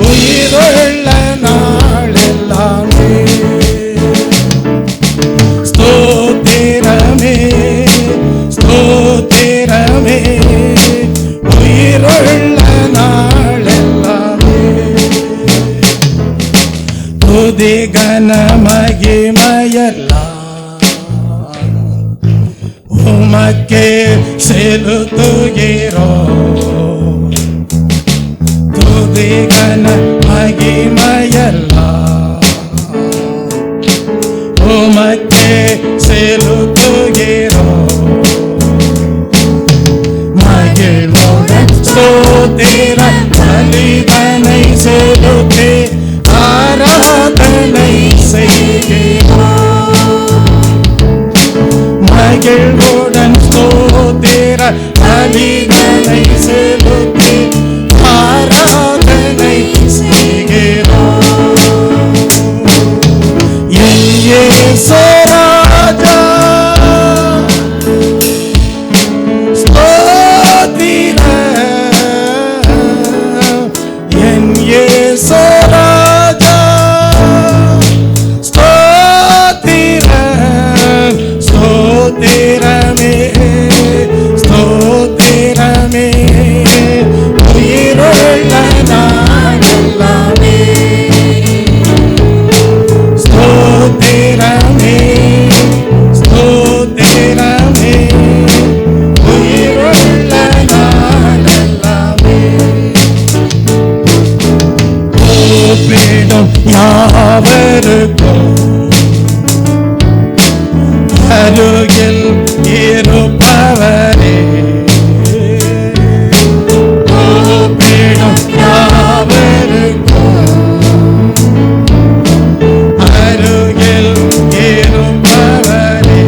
உயிருள்ள நாளெல்லாமே. ஸ்தோத்திரமே ஸ்தோத்திரமே உயிருள்ள நாளெல்லாமே. துதி கன மகிமையெல்லாம் உமக்கே செலுத்துகிறோம். துதி கன மகிமையெல்லாம் உமக்கே செலுத்துகிறோம். மகிழ்வுடன் ஸ்தோத்திர பலிதனை செலுத்தி ஆராதனை செய்கிறோம். மகிழ்வுடன் ஸ்தோத்திர பலிதனை செலுத்தி ஆராதனை செய்கிறோம். என் இயேசு ராஜா ஸ்தோத்திரம், என் இயேசு ராஜா ஸ்தோத்திரம், ஸ்தோத்திரமே ஸ்தோத்திரமே உயிருள்ள நாளெல்லாமே. ஸ்தோத்திரமே ஸ்தோத்திரமே உயிருள்ள நாளெல்லாமே. கூப்பிடும் யாவருக்கும் அருகில் இருப்பவரே, கூப்பிடும் யாவருக்கும் அருகில் இருப்பவரே.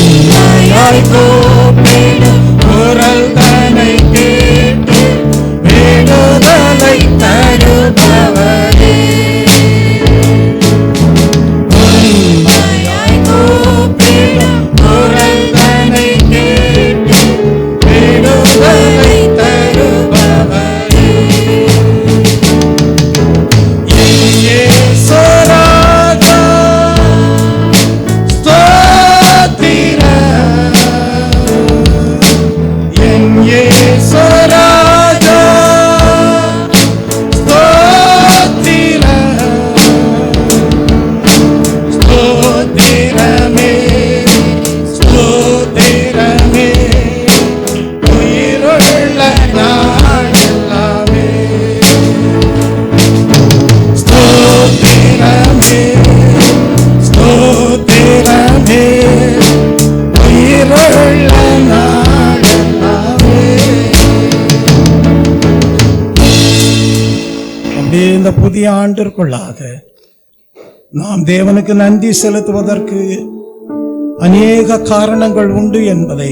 உண்மையாய் கூப்பிடும் குரல் தன்னை கேட்டு விடுதலை தருபவரே. உண்மையாய் கூப்பிடும் குரல் தன்னை கேட்டு விடுதலை தருபவரே. என் இயேசு ராஜா ஸ்தோத்திரம், என் இயேசு ராஜா ஸ்தோத்திரம், ஸ்தோத்திரமே ஸ்தோத்திரமே உயிருள்ள நாளெல்லாமே. ஸ்தோத்திரமே ஸ்தோத்திரமே உயிருள்ள நாளெல்லாமே. அப்படியே இந்த புதிய ஆண்டிற்குள்ளாக நாம் தேவனுக்கு நன்றி செலுத்துவதற்கு அநேக காரணங்கள் உண்டு என்பதை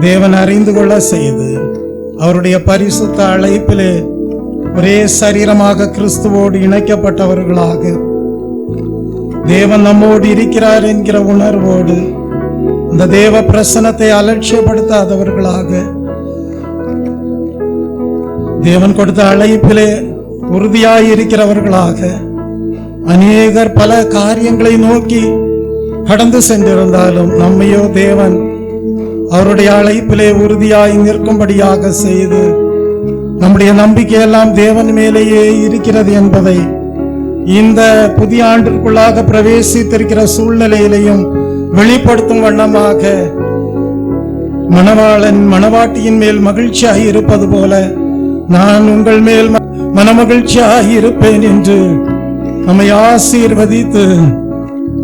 தேவன் அறிந்து கொள்ள செய்து அவருடைய பரிசுத்த அழைப்பிலே ஒரே சரீரமாக கிறிஸ்துவோடு இணைக்கப்பட்டவர்களாக தேவன் நம்மோடு இருக்கிறார் என்கிற உணர்வோடு இந்த தேவ பிரசன்னத்தை அலட்சியப்படுத்தாதவர்களாக தேவன் கொடுத்த அழைப்பிலே உறுதியாய் இருக்கிறவர்களாக அநேகர் பல காரியங்களை நோக்கி கடந்து சென்றிருந்தாலும் நம்மையோ தேவன் அவருடைய அழைப்பிலே உறுதியாய் நிற்கும்படியாக செய்து நம்முடைய நம்பிக்கையெல்லாம் தேவன் மேலேயே இருக்கிறது என்பதை இந்த புதிய ஆண்டிற்குள்ளாக பிரவேசித்திருக்கிற சூழ்நிலையிலையும் வெளிப்படுத்தும் வண்ணமாக மணவாளன் மணவாட்டியின் மேல் மகிழ்ச்சியாய் இருப்பது போல நான் உங்கள் மேல் மனமகிழ்ச்சியாய் இருப்பேன் என்று நம்மை ஆசீர்வதித்து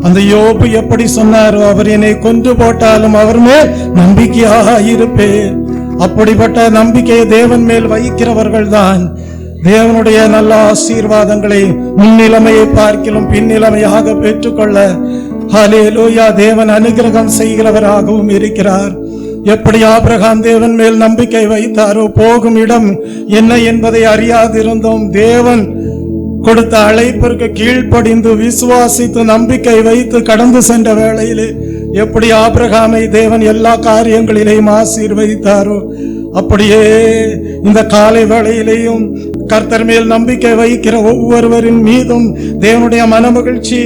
அந்த யோபு எப்படி சொன்னாரோ, அவர் என்னை கொன்று போட்டாலும் அவர் மேல் நம்பிக்கையாக இருப்பேன். அப்படிப்பட்ட நம்பிக்கையை தேவன் மேல் வைக்கிறவர்கள் தான் தேவனுடைய நல்ல ஆசீர்வாதங்களை முன்னிலைமையை பார்க்கிலும் பின்னிலைமையாக பெற்றுக்கொள்ள ஹல்லேலூயா தேவன் அனுகிரகம் செய்கிறவராகவும் இருக்கிறார். எப்படி ஆபிரகாம் தேவன் மேல் நம்பிக்கை வைத்தாரோ, போகும் இடம் என்ன என்பதை அறியாதிருந்தோம், தேவன் கொடுத்த அழைப்பிற்கு கீழ்ப்படிந்து விசுவாசித்து நம்பிக்கை வைத்து கடந்து சென்ற வேளையிலே எப்படி ஆபிரகாமை தேவன் எல்லா காரியங்களிலேயும் ஆசீர்வதித்தாரோ, அப்படியே இந்த காலை வேளையிலேயும் கர்த்தர் மேல் நம்பிக்கை வைக்கிற ஒவ்வொருவரின் மீதும் தேவனுடைய மனமகிழ்ச்சி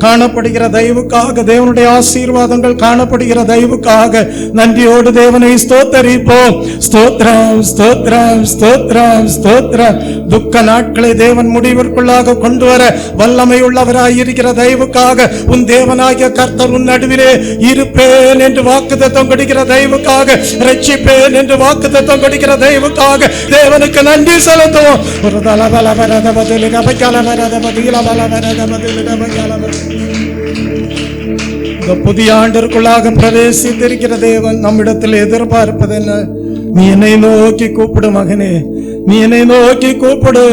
காணப்படுகிற தயவுக்காக, தேவனுடைய ஆசீர்வாதங்கள் காணப்படுகிற தயவுக்காக நன்றியோடு தேவனை ஸ்தோத்தரிப்போம். ஸ்தோத்ரம் ஸ்தோத்ரம் ஸ்தோத்ரம் ஸ்தோத்ரம். துக்க நாட்களை தேவன் முடிவிற்குள்ளாக கொண்டு வர வல்லமை உள்ளவராய் இருக்கிற தயவுக்காக, உன் தேவனாகிய கர்த்தர் உன் நடுவிலே இருப்பேன் என்று வாக்குத்தத்தம் கொடுக்கிற தயவுக்காக, ரட்சிப்பேன் என்று வாக்குத்தத்தம் கொடுக்கிற தயவுக்காக தேவனுக்கு நன்றி செலுத்துவோம். ஒரு தலபல வரத பதில் கபைக்கால வரத பதில பல வரத பதில் கபைக்கால. இந்த புதிய ஆண்டிற்குள்ளாக பிரவேசித்திருக்கிற தேவன் நம்மிடத்தில் எதிர்பார்ப்பது என்ன? நீ என்னை நோக்கி கூப்பிடு மகனே, நீ என்னை நோக்கி கூப்பிடு,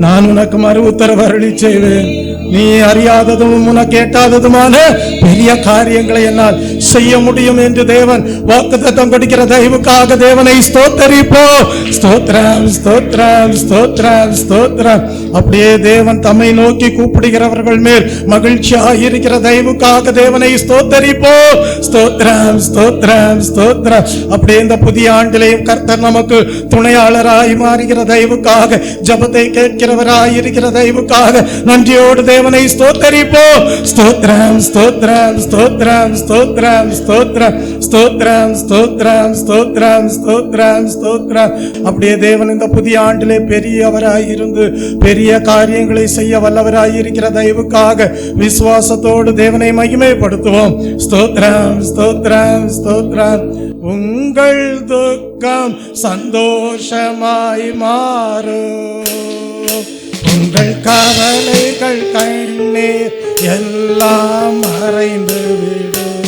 நான் உனக்கு மறு உத்தரவு அருளி செய்வேன். நீ அறியாததும் உனக்கு கேட்டாததுமான பெரிய காரியங்களை என்னால் செய்ய முடியும் என்று தேவன் வாக்குத்தத்தம் கொடுக்கிற தயவுக்காக தேவனை ஸ்தோத்தரிப்போம். ஸ்தோத்ரம் ஸ்தோத்ரம் ஸ்தோத்ரம் ஸ்தோத்ரம். அப்படியே தேவன் தம்மை நோக்கி கூப்பிடுகிறவர்கள் மேல் மகிழ்ச்சியாக இருக்கிற தயவுக்காக தேவனை ஸ்தோத்தரிப்போம். ஸ்தோத்ரம் ஸ்தோத்ரம் ஸ்தோத்ரம். அப்படியே இந்த புதிய ஆண்டிலேயும் கர்த்தர் நமக்கு துணையாளராய் மாறுகிற தயவுக்காக, ஜபத்தை கேட்கிறவராய் இருக்கிற தயவுக்காக நன்றியோடு தேவனை ஸ்தோத்தரிப்போம். ஸ்தோத்ரம் ஸ்தோத்ரம் ஸ்தோத்ரம் ஸ்தோத்ரம் ஸ்தோத்ரம் ஸ்தோத்ரம் ஸ்தோத்ரம் ஸ்தோத்ரம் ஸ்தோத்ரம் ஸ்தோத்ரம். அப்படியே தேவன் இந்த புதிய ஆண்டிலே பெரியவராய் இருந்து பெரிய காரியங்களை செய்ய வல்லவராய் இருக்கிற தயவுக்காக விசுவாசத்தோடு தேவனை மகிமைப்படுத்துவோம். ஸ்தோத்ரம் ஸ்தோத்ரம் ஸ்தோத்ரம். உங்கள் துக்கம் சந்தோஷமாய் மாறும், உங்கள் கவலைகள் கண்ணீர் எல்லாம் மறைந்து விடும்.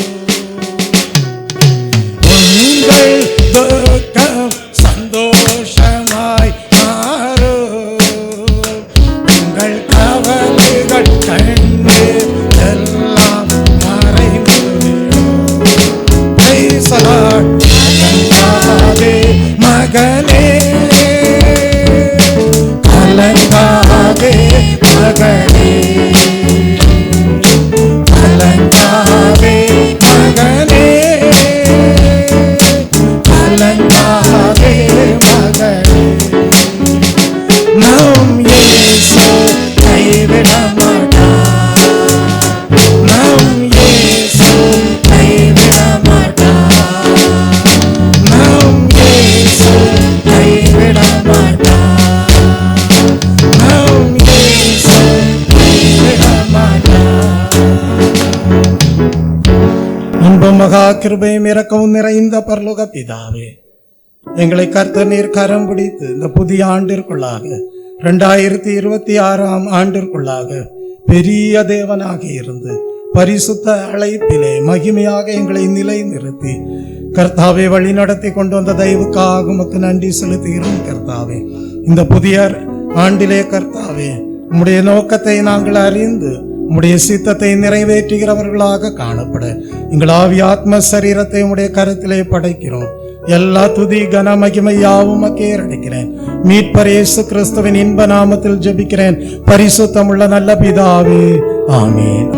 உங்கள் துக்கம் சந்தோஷமாய் மாறும், உங்கள் கவலைகள் கண்ணீர் எல்லாம் மறைந்து விடும். கலங்காதே மகனே, கலங்காதே மகனே, கலங்காதே மகனே, கலங்காதே மகனே. நம் இயேசு கைவிட மாட்டார், நம் இயேசு கைவிட மாட்டார், நம் இயேசு கைவிட மாட்டார். மகா கிருபையும் இரக்கமும் நிறைந்த பரலோக பிதாவே, எங்களை கர்த்தர் நீர் கரம் பிடித்து இந்த புதிய ஆண்டிற்குள்ளாக 2026 ஆண்டிற்குள்ளாக பெரிய தேவனாக இருந்து பரிசுத்த அழைப்பிலே மகிமையாக எங்களை நிலை நிறுத்தி கர்த்தாவை வழி நடத்தி கொண்டு வந்த தயவுக்காக உமக்கு நன்றி செலுத்துகிறோம். கர்த்தாவே, இந்த புதிய ஆண்டிலே கர்த்தாவே உம்முடைய நோக்கத்தை நாங்கள் அறிந்து உம்முடைய சித்தத்தை நிறைவேற்றுகிறவர்களாக காணப்பட எங்கள் ஆவி ஆத்ம சரீரத்தை உம்முடைய கருத்திலே படைக்கிறோம். எல்லா துதி கன மகிமை யாவும் அடிக்கிறேன். மீட்பர் இயேசு கிறிஸ்துவின் இன்ப நாமத்தில் ஜெபிக்கிறேன் பரிசுத்தமுள்ள நல்ல பிதாவே, ஆமென்.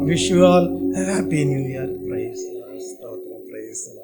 Wish you all a happy new year. Praise the Lord. Praise the Lord.